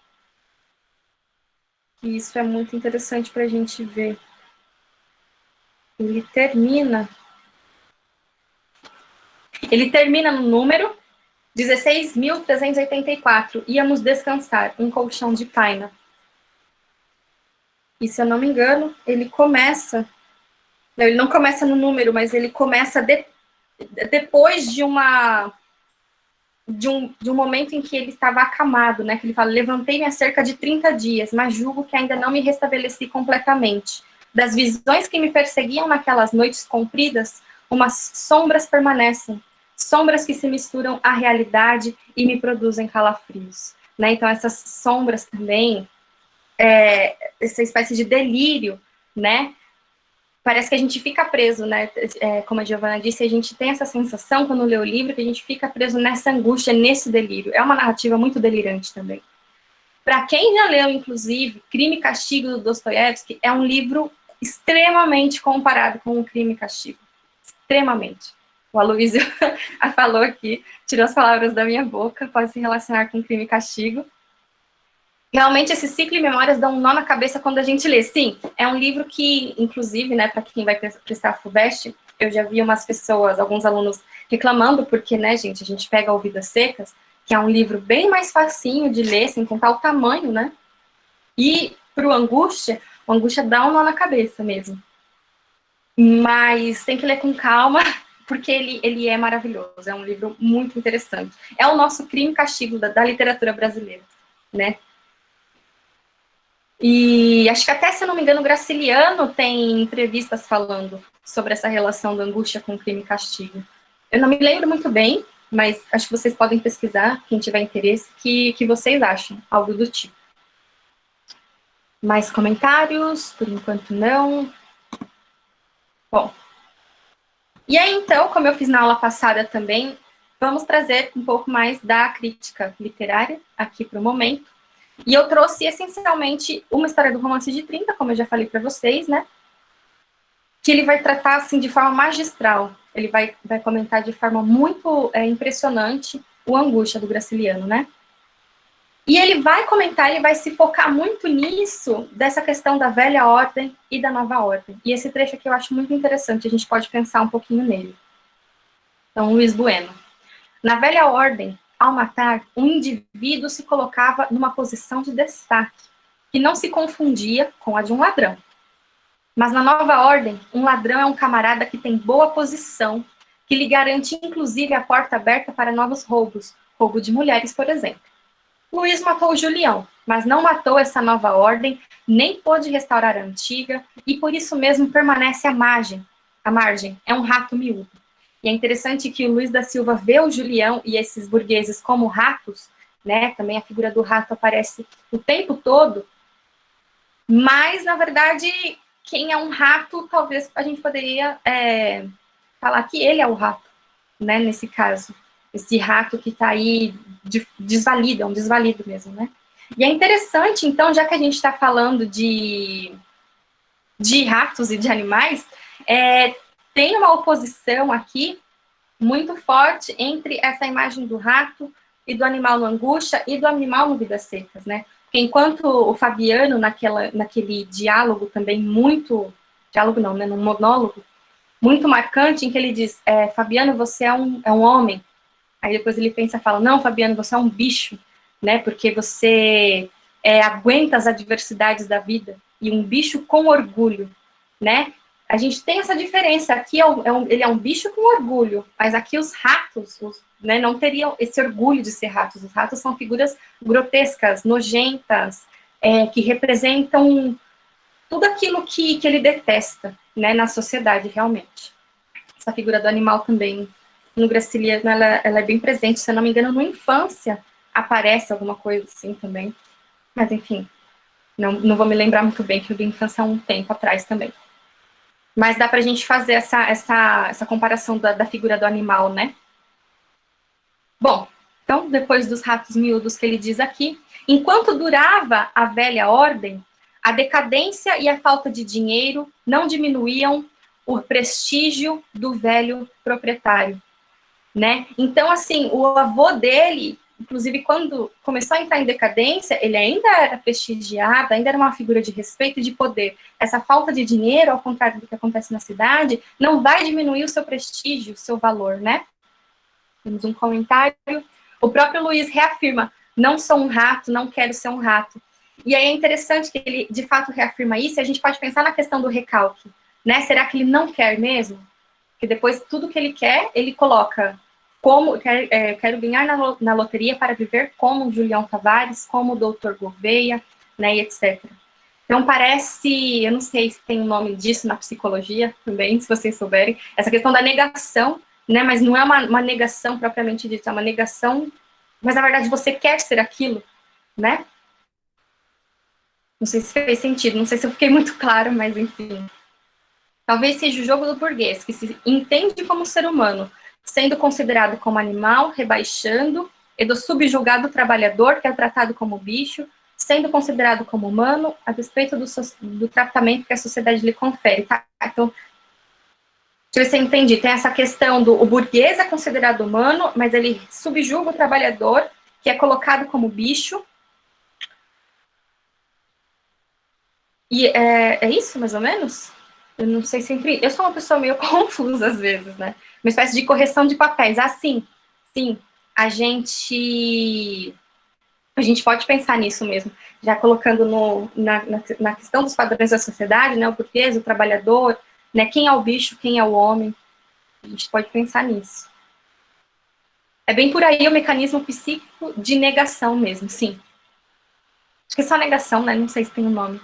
Isso é muito interessante para a gente ver. Ele termina no número 16.384. Íamos descansar, um colchão de paina. E se eu não me engano, ele começa... Não, ele não começa no número, mas ele começa depois de um momento em que ele estava acamado, né? Que ele fala, levantei-me há cerca de 30 dias, mas julgo que ainda não me restabeleci completamente. Das visões que me perseguiam naquelas noites compridas, umas sombras permanecem, sombras que se misturam à realidade e me produzem calafrios, né? Então essas sombras também, essa espécie de delírio, né? Parece que a gente fica preso, né? Como a Giovana disse, a gente tem essa sensação quando lê o livro que a gente fica preso nessa angústia, nesse delírio. É uma narrativa muito delirante também. Para quem já leu, inclusive, Crime e Castigo, do Dostoiévski, é um livro extremamente comparado com o Crime e Castigo. Extremamente. O Aloysio falou aqui, tirou as palavras da minha boca, pode se relacionar com Crime e Castigo. Realmente, esse ciclo e memórias dão um nó na cabeça quando a gente lê. Sim, é um livro que, inclusive, né, para quem vai prestar a FUVEST, eu já vi umas pessoas, alguns alunos reclamando, porque, né, gente, a gente pega o Vidas Secas, que é um livro bem mais facinho de ler, sem contar o tamanho, né? E para o Angústia dá um nó na cabeça mesmo. Mas tem que ler com calma, porque ele é maravilhoso, é um livro muito interessante. É o nosso Crime e Castigo da literatura brasileira, né? E acho que até, se eu não me engano, o Graciliano tem entrevistas falando sobre essa relação da angústia com crime e castigo. Eu não me lembro muito bem, mas acho que vocês podem pesquisar, quem tiver interesse, que vocês acham, algo do tipo. Mais comentários? Por enquanto não. Bom. E aí, então, como eu fiz na aula passada também, vamos trazer um pouco mais da crítica literária aqui para o momento. E eu trouxe, essencialmente, uma história do romance de 30, como eu já falei para vocês, né? que ele vai tratar, assim, de forma magistral. Ele vai comentar de forma muito impressionante o Angústia, do Graciliano, né? E ele vai comentar, ele vai se focar muito nisso, dessa questão da velha ordem e da nova ordem. E esse trecho aqui eu acho muito interessante, a gente pode pensar um pouquinho nele. Então, Luiz Bueno. Na velha ordem, ao matar, um indivíduo se colocava numa posição de destaque, que não se confundia com a de um ladrão. Mas na nova ordem, um ladrão é um camarada que tem boa posição, que lhe garante inclusive a porta aberta para novos roubos, roubo de mulheres, por exemplo. Luís matou Julião, mas não matou essa nova ordem, nem pôde restaurar a antiga, e por isso mesmo permanece à margem. É um rato miúdo. E é interessante que o Luís da Silva vê o Julião e esses burgueses como ratos, né? Também a figura do rato aparece o tempo todo, mas, na verdade, quem é um rato, talvez a gente poderia falar que ele é o rato, né? Nesse caso. Esse rato que está aí desvalido, é um desvalido mesmo, né? E é interessante, então, já que a gente está falando de ratos e de animais, tem uma oposição aqui muito forte entre essa imagem do rato e do animal no Angústia e do animal no Vidas Secas, né? Porque enquanto o Fabiano, naquele diálogo também muito... Diálogo não, né? Num monólogo muito marcante, em que ele diz, Fabiano, você é um homem. Aí depois ele pensa e fala, não, Fabiano, você é um bicho, né? Porque você aguenta as adversidades da vida. E um bicho com orgulho, né? A gente tem essa diferença. Aqui ele é um bicho com orgulho, mas aqui os ratos, né, não teriam esse orgulho de ser ratos. Os ratos são figuras grotescas, nojentas, que representam tudo aquilo que ele detesta, né, na sociedade, realmente. Essa figura do animal também, no Graciliano, ela é bem presente. Se eu não me engano, na infância aparece alguma coisa assim também. Mas, enfim, não vou me lembrar muito bem, que eu vi infância há um tempo atrás também. Mas dá pra gente fazer essa comparação da figura do animal, né? Bom, então, depois dos ratos miúdos que ele diz aqui, enquanto durava a velha ordem, a decadência e a falta de dinheiro não diminuíam o prestígio do velho proprietário, né? Então, assim, o avô dele, inclusive, quando começou a entrar em decadência, ele ainda era prestigiado, ainda era uma figura de respeito e de poder. Essa falta de dinheiro, ao contrário do que acontece na cidade, não vai diminuir o seu prestígio, o seu valor, né? Temos um comentário. O próprio Luiz reafirma, não sou um rato, não quero ser um rato. E aí é interessante que ele, de fato, reafirma isso, e a gente pode pensar na questão do recalque, né? Será que ele não quer mesmo? Porque depois, tudo que ele quer, ele coloca quero ganhar na loteria para viver como o Julião Tavares, como o Dr. Gouveia, né, e etc. Então, parece, eu não sei se tem um nome disso na psicologia também, se vocês souberem, essa questão da negação, né, mas não é uma negação propriamente dita, é uma negação, mas na verdade você quer ser aquilo, né? Não sei se fez sentido, não sei se eu fiquei muito claro, mas enfim. Talvez seja o jogo do burguês, que se entende como ser humano, sendo considerado como animal, rebaixando, e do subjugado trabalhador, que é tratado como bicho, sendo considerado como humano, a despeito do tratamento que a sociedade lhe confere, tá? Então, deixa eu ver se eu entendi. Tem essa questão o burguês é considerado humano, mas ele subjuga o trabalhador, que é colocado como bicho. E é isso, mais ou menos? Eu não sei se entre... Eu sou uma pessoa meio confusa, às vezes, né? Uma espécie de correção de papéis. Ah, sim, a gente pode pensar nisso mesmo, já colocando na questão dos padrões da sociedade, né? O burguês, o trabalhador, né? Quem é o bicho, quem é o homem. A gente pode pensar nisso. É bem por aí o mecanismo psíquico de negação mesmo, sim. Acho que é só negação, né? Não sei se tem um nome.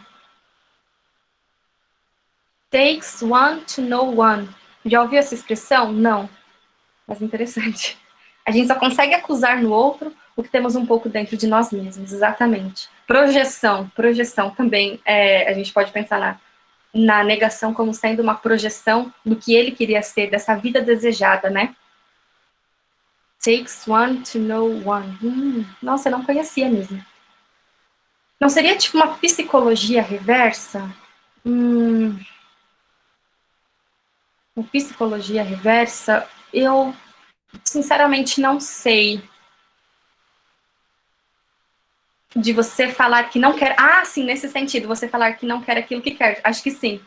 Takes one to know one. Já ouviu essa expressão? Não. Mas interessante. A gente só consegue acusar no outro o que temos um pouco dentro de nós mesmos, exatamente. Projeção também, a gente pode pensar na negação como sendo uma projeção do que ele queria ser, dessa vida desejada, né? Takes one to know one. Nossa, eu não conhecia mesmo. Não seria tipo uma psicologia reversa? O psicologia reversa, eu sinceramente não sei. De você falar que não quer... Ah, sim, nesse sentido, você falar que não quer aquilo que quer. Acho que sim.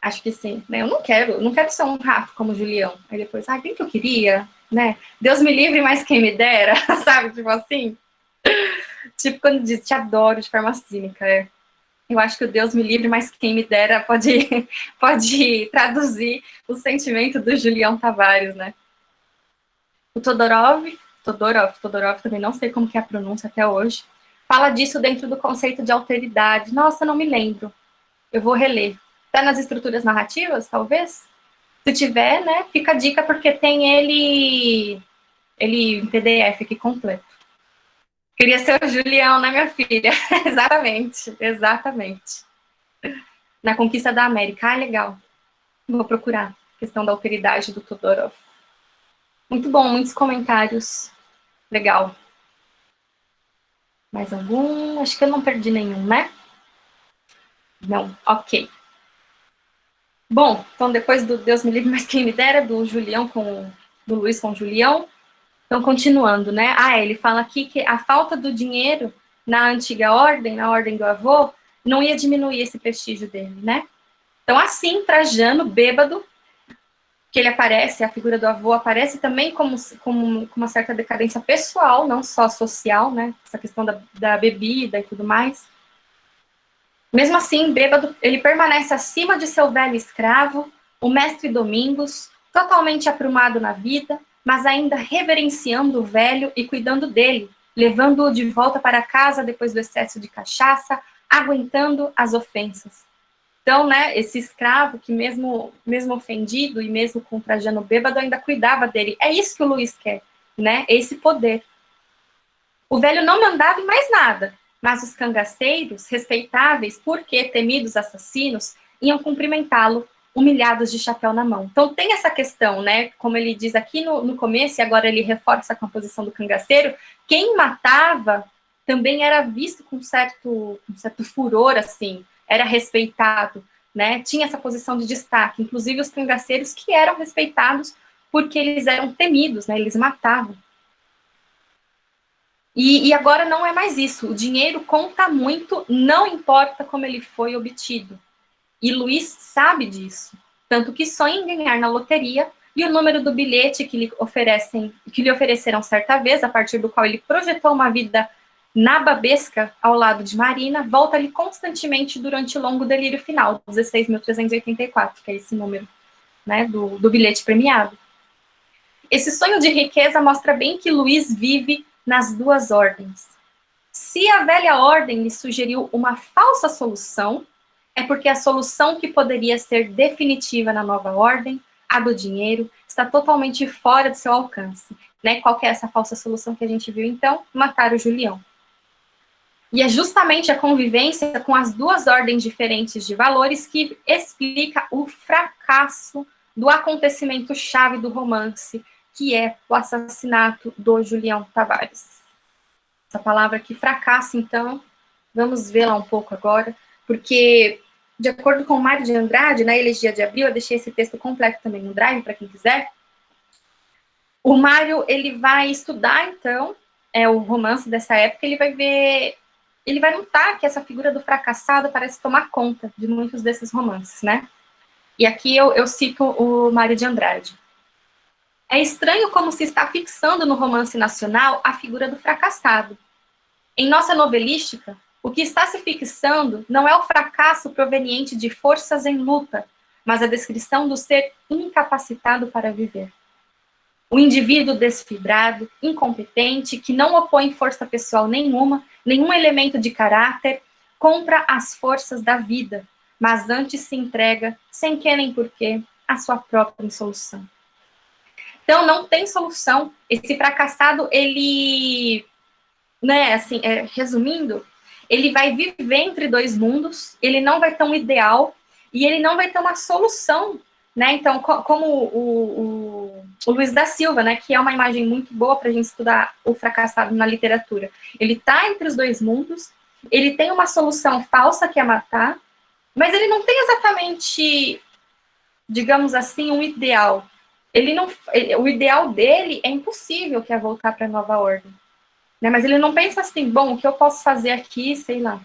Acho que sim. Eu não quero ser um rato como o Julião. Aí depois, quem que eu queria? Né? Deus me livre, mas quem me dera, sabe? Tipo assim. Tipo quando diz, te adoro de forma cínica. Eu acho que o Deus me livre, mas quem me dera pode traduzir o sentimento do Julião Tavares, né? O Todorov, também não sei como que é a pronúncia até hoje, fala disso dentro do conceito de alteridade. Nossa, não me lembro. Eu vou reler. Tá nas estruturas narrativas, talvez? Se tiver, né, fica a dica, porque tem ele em PDF aqui completo. Queria ser o Julião, né, minha filha? Exatamente. Na Conquista da América. Legal. Vou procurar. Questão da alteridade do Todorov. Muito bom, muitos comentários. Legal. Mais algum? Acho que eu não perdi nenhum, né? Não, ok. Bom, então depois do Deus me livre, mas quem me dera, do Luiz com o Julião. Então, continuando, né? Ele fala aqui que a falta do dinheiro na antiga ordem, na ordem do avô, não ia diminuir esse prestígio dele, né? Então, assim, Trajano, bêbado, que ele aparece, a figura do avô aparece também como uma certa decadência pessoal, não só social, né? Essa questão da bebida e tudo mais. Mesmo assim, bêbado, ele permanece acima de seu velho escravo, o mestre Domingos, totalmente aprumado na vida, mas ainda reverenciando o velho e cuidando dele, levando-o de volta para casa depois do excesso de cachaça, aguentando as ofensas. Então, né, esse escravo que mesmo ofendido e mesmo com Trajano bêbado ainda cuidava dele. É isso que o Luiz quer, né? Esse poder. O velho não mandava em mais nada, mas os cangaceiros, respeitáveis porque temidos assassinos, iam cumprimentá-lo, humilhados de chapéu na mão. Então tem essa questão, né? Como ele diz aqui no começo, e agora ele reforça com a posição do cangaceiro, quem matava também era visto com certo furor, assim, era respeitado, né? Tinha essa posição de destaque, inclusive os cangaceiros que eram respeitados porque eles eram temidos, né? Eles matavam. E agora não é mais isso. O dinheiro conta muito, não importa como ele foi obtido. E Luiz sabe disso. Tanto que sonha em ganhar na loteria, e o número do bilhete que lhe ofereceram certa vez, a partir do qual ele projetou uma vida nababesca ao lado de Marina, volta-lhe constantemente durante o longo delírio final, 16.384, que é esse número, né, do bilhete premiado. Esse sonho de riqueza mostra bem que Luiz vive nas duas ordens. Se a velha ordem lhe sugeriu uma falsa solução, é porque a solução que poderia ser definitiva na nova ordem, a do dinheiro, está totalmente fora de seu alcance. Né? Qual que é essa falsa solução que a gente viu, então? Matar o Julião. E é justamente a convivência com as duas ordens diferentes de valores que explica o fracasso do acontecimento-chave do romance, que é o assassinato do Julião Tavares. Essa palavra aqui, fracasso, então, vamos vê-la um pouco agora, porque, de acordo com o Mário de Andrade, na Elegia de Abril, eu deixei esse texto completo também no Drive, para quem quiser, o Mário, ele vai estudar, então, o romance dessa época, ele vai notar que essa figura do fracassado parece tomar conta de muitos desses romances, né? E aqui eu cito o Mário de Andrade. É estranho como se está fixando no romance nacional a figura do fracassado. Em nossa novelística, o que está se fixando não é o fracasso proveniente de forças em luta, mas a descrição do ser incapacitado para viver. O indivíduo desfibrado, incompetente, que não opõe força pessoal nenhuma, nenhum elemento de caráter, contra as forças da vida, mas antes se entrega, sem que nem porquê, à sua própria insolução. Então, não tem solução. Esse fracassado, ele, né, assim, resumindo, ele vai viver entre dois mundos, ele não vai ter um ideal, e ele não vai ter uma solução, né? Então, como o Luiz da Silva, né, que é uma imagem muito boa para a gente estudar o fracassado na literatura. Ele está entre os dois mundos, ele tem uma solução falsa que é matar, mas ele não tem exatamente digamos assim, um ideal. O ideal dele é impossível, que é voltar para a nova ordem. Né? Mas ele não pensa assim, bom, o que eu posso fazer aqui, sei lá,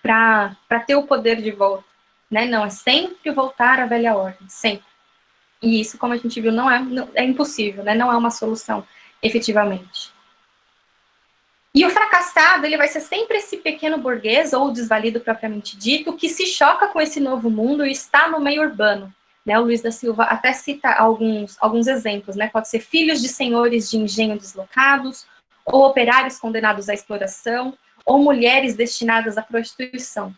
para ter o poder de volta. Né? Não, é sempre voltar à velha ordem, sempre. E isso, como a gente viu, é impossível, né? Não é uma solução, efetivamente. E o fracassado, ele vai ser sempre esse pequeno burguês, ou desvalido propriamente dito, que se choca com esse novo mundo e está no meio urbano. Né, o Luiz da Silva até cita alguns exemplos, né? Pode ser filhos de senhores de engenho deslocados, ou operários condenados à exploração, ou mulheres destinadas à prostituição.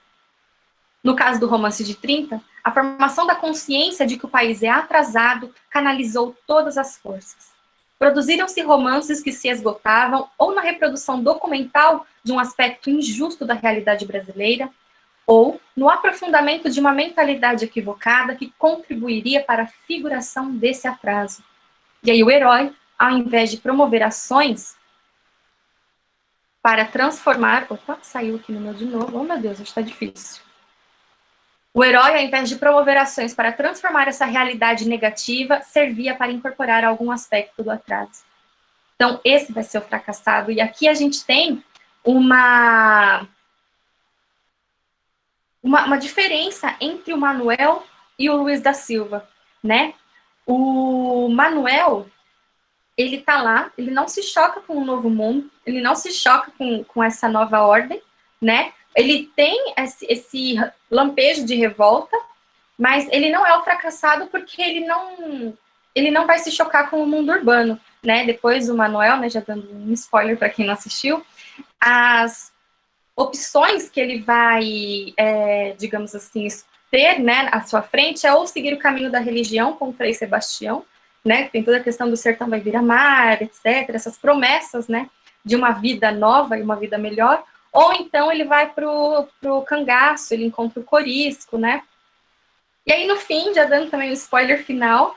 No caso do Romance de 30, a formação da consciência de que o país é atrasado canalizou todas as forças. Produziram-se romances que se esgotavam ou na reprodução documental de um aspecto injusto da realidade brasileira, ou no aprofundamento de uma mentalidade equivocada que contribuiria para a figuração desse atraso. E aí o herói, ao invés de promover ações para transformar... Opa, saiu aqui no meu de novo. Oh, meu Deus, está difícil. O herói, ao invés de promover ações para transformar essa realidade negativa, servia para incorporar algum aspecto do atraso. Então, esse vai ser o fracassado. E aqui a gente tem uma diferença entre o Manuel e o Luiz da Silva, né? O Manuel, ele tá lá, ele não se choca com o novo mundo, ele não se choca com essa nova ordem, né? Ele tem esse lampejo de revolta, mas ele não é o fracassado porque ele não vai se chocar com o mundo urbano, né? Depois o Manuel, né, já dando um spoiler para quem não assistiu, as opções que ele vai, digamos assim, ter, né, à sua frente é ou seguir o caminho da religião com o Frei Sebastião, né, tem toda a questão do sertão vai virar mar, etc., essas promessas, né, de uma vida nova e uma vida melhor, ou então ele vai pro cangaço, ele encontra o corisco, né, e aí no fim, já dando também o spoiler final,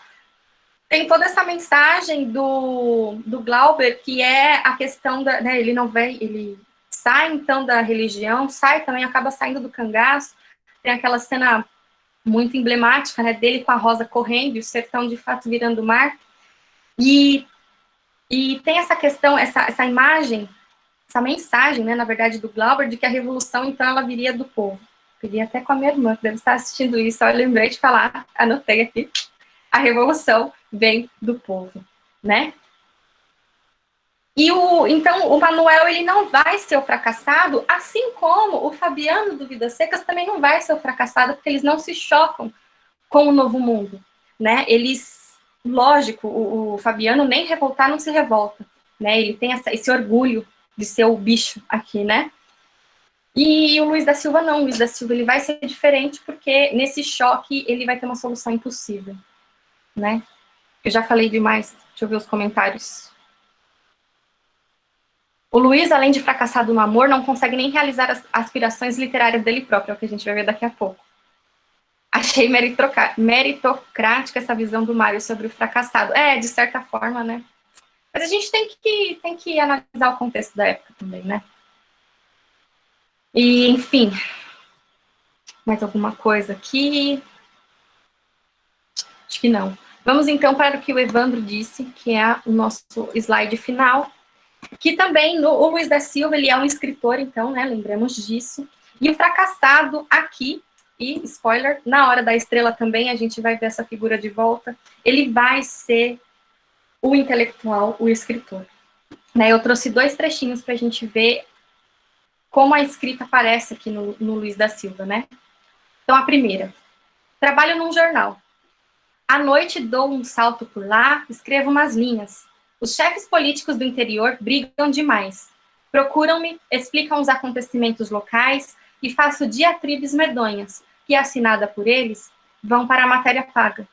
tem toda essa mensagem do Glauber, que é a questão da, né, ele sai então da religião, acaba saindo do cangaço, tem aquela cena muito emblemática, né, dele com a Rosa correndo e o sertão de fato virando mar, e tem essa questão, essa imagem, essa mensagem, né, na verdade, do Glauber, de que a revolução, então, ela viria do povo. Peguei até com a minha irmã, que deve estar assistindo isso, eu lembrei de falar, anotei aqui, a revolução vem do povo, né? E então, o Manuel, ele não vai ser o fracassado, assim como o Fabiano do Vidas Secas também não vai ser o fracassado, porque eles não se chocam com o novo mundo, né? Eles, lógico, o Fabiano nem revoltar não se revolta, né? Ele tem esse orgulho de ser o bicho aqui, né? E o Luiz da Silva não, o Luiz da Silva ele vai ser diferente, porque nesse choque ele vai ter uma solução impossível, né? Eu já falei demais, deixa eu ver os comentários. O Luiz, além de fracassado no amor, não consegue nem realizar as aspirações literárias dele próprio, é o que a gente vai ver daqui a pouco. Achei meritocrática essa visão do Mário sobre o fracassado. De certa forma, né? Mas a gente tem que analisar o contexto da época também, né? E, enfim, mais alguma coisa aqui? Acho que não. Vamos, então, para o que o Evandro disse, que é o nosso slide final, que também o Luiz da Silva, ele é um escritor, então, né, lembramos disso, e o fracassado aqui, e spoiler, na Hora da Estrela também, a gente vai ver essa figura de volta, ele vai ser o intelectual, o escritor. Né, eu trouxe 2 trechinhos para a gente ver como a escrita aparece aqui no Luiz da Silva, né? Então, a primeira, trabalho num jornal. À noite dou um salto por lá, escrevo umas linhas. Os chefes políticos do interior brigam demais. Procuram-me, explicam os acontecimentos locais e faço diatribes medonhas, que, assinada por eles, vão para a matéria paga.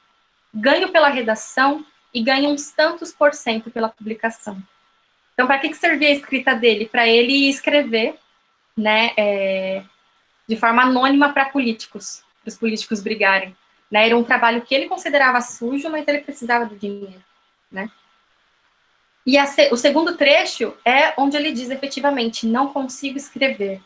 Ganho pela redação e ganho uns tantos por cento pela publicação. Então, para que servia a escrita dele? Para ele escrever, né, de forma anônima para os políticos brigarem. Né? Era um trabalho que ele considerava sujo, mas ele precisava do dinheiro. Né? E o segundo trecho é onde ele diz efetivamente, não consigo escrever.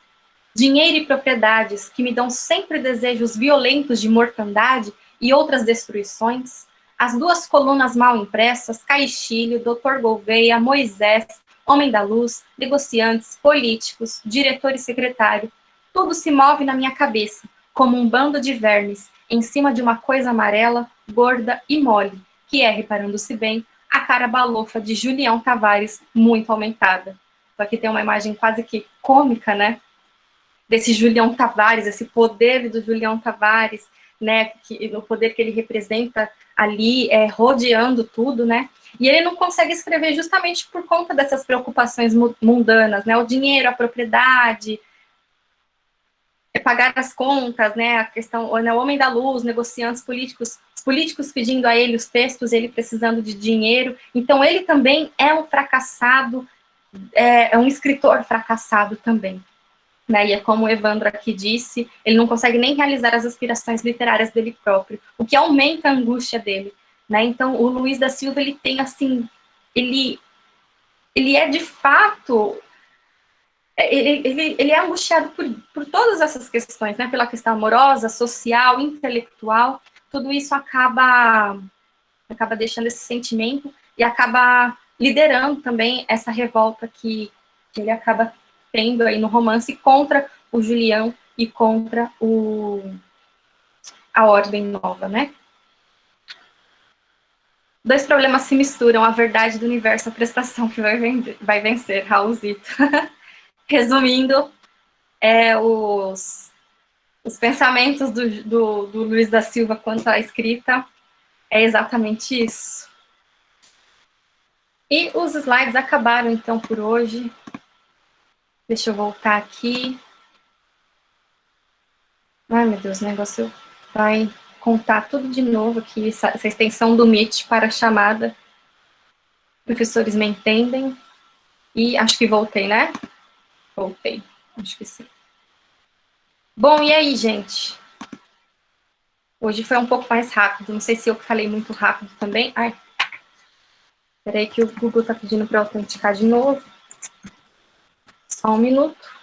Dinheiro e propriedades que me dão sempre desejos violentos de mortandade e outras destruições, as duas colunas mal impressas, Caixilho, Dr. Gouveia, Moisés, Homem da Luz, negociantes, políticos, diretor e secretário, tudo se move na minha cabeça, como um bando de vermes, em cima de uma coisa amarela, gorda e mole, que é, reparando-se bem, a cara balofa de Julião Tavares, muito aumentada. Então aqui tem uma imagem quase que cômica, né? Desse Julião Tavares, esse poder do Julião Tavares, né? O poder que ele representa ali, rodeando tudo, né? E ele não consegue escrever justamente por conta dessas preocupações mundanas, né? O dinheiro, a propriedade, pagar as contas, né? A questão, né? O homem da luz, negociantes políticos, os políticos pedindo a ele os textos, ele precisando de dinheiro. Então ele também é um fracassado, é um escritor fracassado também. Né, e é como o Evandro aqui disse, ele não consegue nem realizar as aspirações literárias dele próprio, o que aumenta a angústia dele, né? Então, o Luiz da Silva, ele tem, assim, ele é, de fato, ele é angustiado por todas essas questões, né? Pela questão amorosa, social, intelectual, tudo isso acaba deixando esse sentimento e acaba liderando também essa revolta que ele acaba tendo aí no romance contra o Julião e contra a Ordem Nova, né? Dois problemas se misturam, a verdade do universo, a prestação que vai vencer, Raulzito. Resumindo, os pensamentos do Luiz da Silva quanto à escrita é exatamente isso. E os slides acabaram, então, por hoje. Deixa eu voltar aqui. Ai, meu Deus, o negócio vai contar tudo de novo aqui, essa extensão do Meet para a chamada. Professores me entendem? E acho que voltei, né? Voltei, acho que sim. Bom, e aí, gente? Hoje foi um pouco mais rápido, não sei se eu falei muito rápido também. Ai, peraí que o Google tá pedindo para eu autenticar de novo. Só um minuto.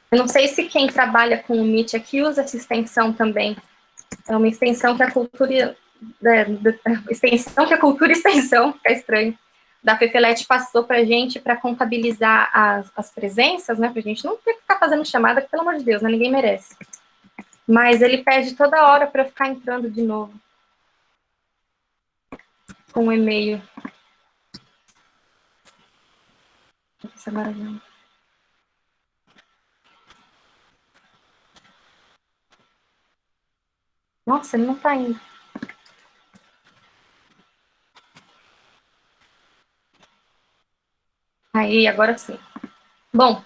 Eu não sei se quem trabalha com o Meet aqui usa essa extensão também. É uma extensão que a cultura... extensão que a cultura extensão, fica estranho, da Fefelete passou pra gente para contabilizar as presenças, né? Pra gente não ter que ficar fazendo chamada, que, pelo amor de Deus, né? Ninguém merece. Mas ele pede toda hora para ficar entrando de novo. Com o e-mail. Essa maravilha. Nossa, ele não tá indo. Aí, agora sim. Bom.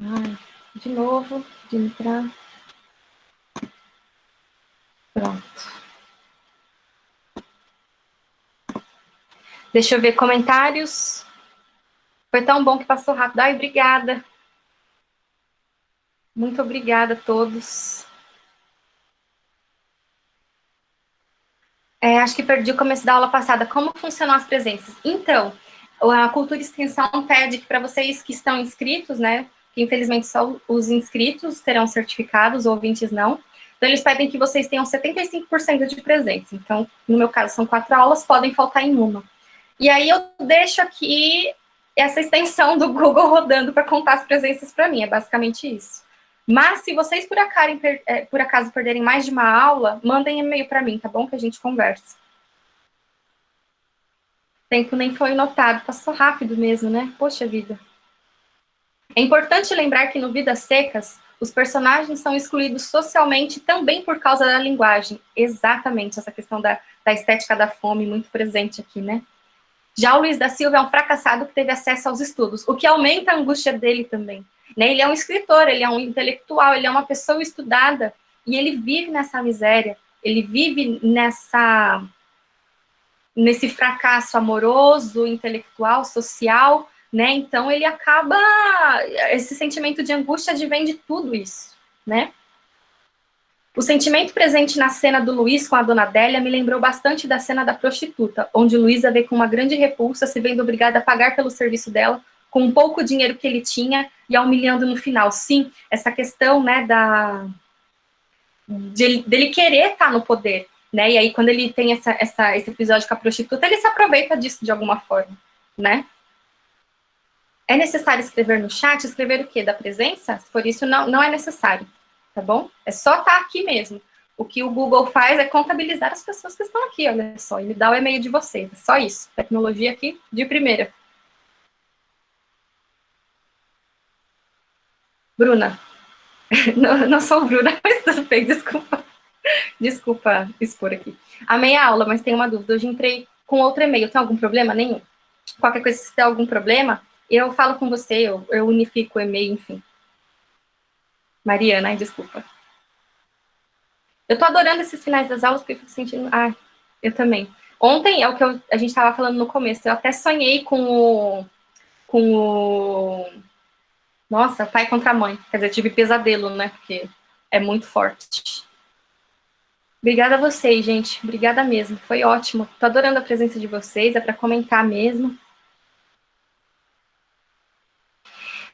Ai, de novo, de entrar. Pronto. Deixa eu ver comentários. Foi tão bom que passou rápido. Ai, obrigada. Muito obrigada a todos. Acho que perdi o começo da aula passada. Como funcionam as presenças? Então, a Cultura Extensão pede que para vocês que estão inscritos, né, que infelizmente só os inscritos terão certificados, os ouvintes não, então eles pedem que vocês tenham 75% de presença. Então, no meu caso, são 4 aulas, podem faltar em uma. E aí eu deixo aqui essa extensão do Google rodando para contar as presenças para mim, é basicamente isso. Mas, se vocês por acaso perderem mais de uma aula, mandem e-mail para mim, tá bom? Que a gente conversa. O tempo nem foi notado, passou rápido mesmo, né? Poxa vida. É importante lembrar que no Vidas Secas, os personagens são excluídos socialmente também por causa da linguagem. Exatamente, essa questão da estética da fome muito presente aqui, né? Já o Luiz da Silva é um fracassado que teve acesso aos estudos, o que aumenta a angústia dele também. Né? Ele é um escritor, ele é um intelectual, ele é uma pessoa estudada, e ele vive nessa miséria, ele vive nesse fracasso amoroso, intelectual, social, né? Então ele acaba... Esse sentimento de angústia advém de tudo isso, né? O sentimento presente na cena do Luiz com a dona Adélia me lembrou bastante da cena da prostituta, onde Luísa vê com uma grande repulsa, se vendo obrigada a pagar pelo serviço dela com o pouco dinheiro que ele tinha e a humilhando no final. Sim, essa questão, né, dele querer estar no poder, né? E aí, quando ele tem esse episódio com a prostituta, ele se aproveita disso de alguma forma, né? É necessário escrever no chat? Escrever o quê? Da presença? Se for isso, não é necessário, tá bom? É só estar aqui mesmo. O que o Google faz é contabilizar as pessoas que estão aqui, olha só, e me dá o e-mail de vocês. É só isso. Tecnologia aqui de primeira. Bruna. Não sou Bruna, mas tudo bem, desculpa. Desculpa expor aqui. Amei a aula, mas tenho uma dúvida. Hoje entrei com outro e-mail. Tem algum problema? Nenhum. Qualquer coisa, se der algum problema, eu falo com você, eu unifico o e-mail, enfim. Mariana, ai, desculpa. Eu tô adorando esses finais das aulas, porque eu fico sentindo... Ah, eu também. Ontem, é o que a gente tava falando no começo, eu até sonhei com o... Nossa, pai contra mãe. Quer dizer, tive pesadelo, né? Porque é muito forte. Obrigada a vocês, gente. Obrigada mesmo. Foi ótimo. Tô adorando a presença de vocês. É para comentar mesmo.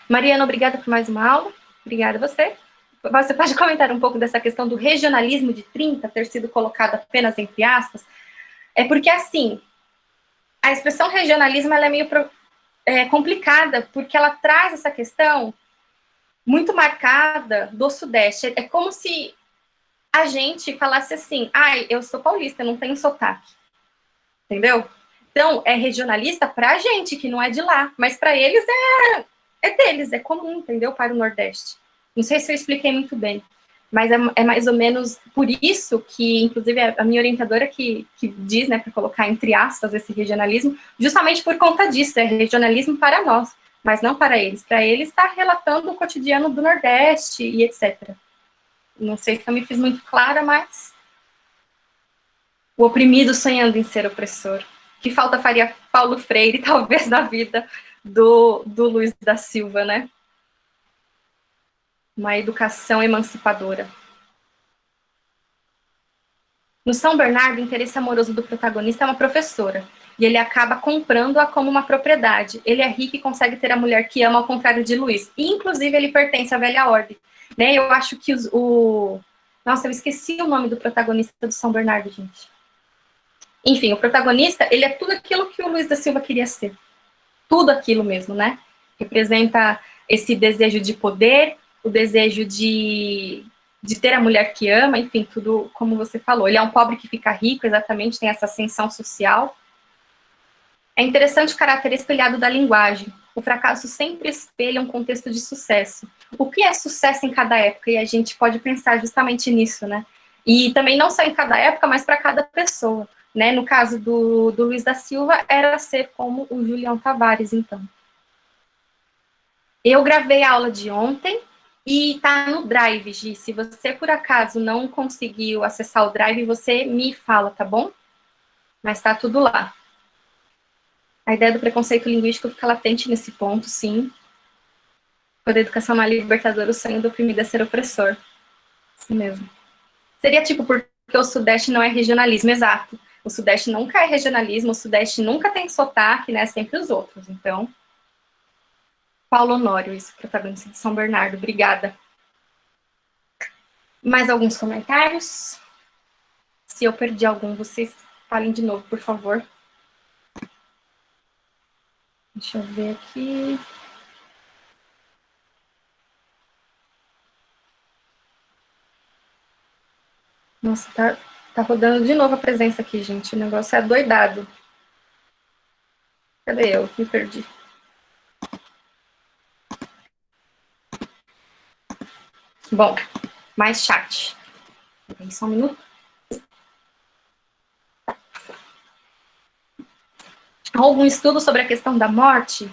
Mariana, obrigada por mais uma aula. Obrigada a você. Você pode comentar um pouco dessa questão do regionalismo de 30 ter sido colocado apenas entre aspas? É porque, assim, a expressão regionalismo ela é meio complicada, porque ela traz essa questão muito marcada do Sudeste. É como se a gente falasse assim, ai, eu sou paulista, eu não tenho sotaque. Entendeu? Então, é regionalista pra gente, que não é de lá. Mas para eles é deles, é comum, entendeu? Para o Nordeste. Não sei se eu expliquei muito bem. Mas é mais ou menos por isso que, inclusive, a minha orientadora que diz, né, para colocar entre aspas esse regionalismo, justamente por conta disso, é regionalismo para nós, mas não para eles. Para eles está relatando o cotidiano do Nordeste e etc. Não sei se eu me fiz muito clara, mas o oprimido sonhando em ser opressor. Que falta faria Paulo Freire, talvez, na vida do Luiz da Silva, né? Uma educação emancipadora. No São Bernardo, o interesse amoroso do protagonista é uma professora, e ele acaba comprando-a como uma propriedade. Ele é rico e consegue ter a mulher que ama, ao contrário de Luiz. E, inclusive, ele pertence à velha ordem. Né? Eu acho que Nossa, eu esqueci o nome do protagonista do São Bernardo, gente. Enfim, o protagonista, ele é tudo aquilo que o Luiz da Silva queria ser. Tudo aquilo mesmo, né? Representa esse desejo de poder, o desejo de ter a mulher que ama, enfim, tudo como você falou. Ele é um pobre que fica rico, exatamente, tem essa ascensão social. É interessante o caráter espelhado da linguagem. O fracasso sempre espelha um contexto de sucesso. O que é sucesso em cada época? E a gente pode pensar justamente nisso, né? E também não só em cada época, mas para cada pessoa. Né? No caso do Luiz da Silva, era ser como o Julião Tavares, então. Eu gravei a aula de ontem e tá no Drive, Gi. Se você, por acaso, não conseguiu acessar o Drive, você me fala, tá bom? Mas tá tudo lá. A ideia do preconceito linguístico fica latente nesse ponto, sim. Quando a educação não é libertadora, o sonho do oprimido é ser opressor. Isso mesmo. Seria tipo porque o Sudeste não é regionalismo, exato. O Sudeste nunca é regionalismo, o Sudeste nunca tem sotaque, né? Sempre os outros. Então, Paulo Honório, isso, protagonista de São Bernardo. Obrigada. Mais alguns comentários? Se eu perdi algum, vocês falem de novo, por favor. Deixa eu ver aqui. Nossa, tá rodando de novo a presença aqui, gente. O negócio é doidado. Cadê eu? Me perdi. Bom, mais chat. Tem só um minuto. Algum estudo sobre a questão da morte?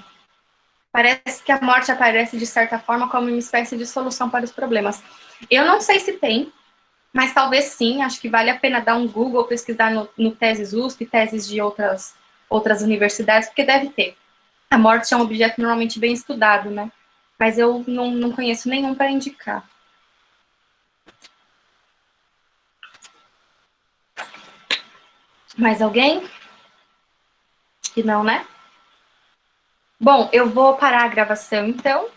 Parece que a morte aparece, de certa forma, como uma espécie de solução para os problemas. Eu não sei se tem, mas talvez sim. Acho que vale a pena dar um Google, pesquisar no Teses USP, teses de outras universidades, porque deve ter. A morte é um objeto normalmente bem estudado, né? Mas eu não conheço nenhum para indicar. Mais alguém? Que não, né? Bom, eu vou parar a gravação, então.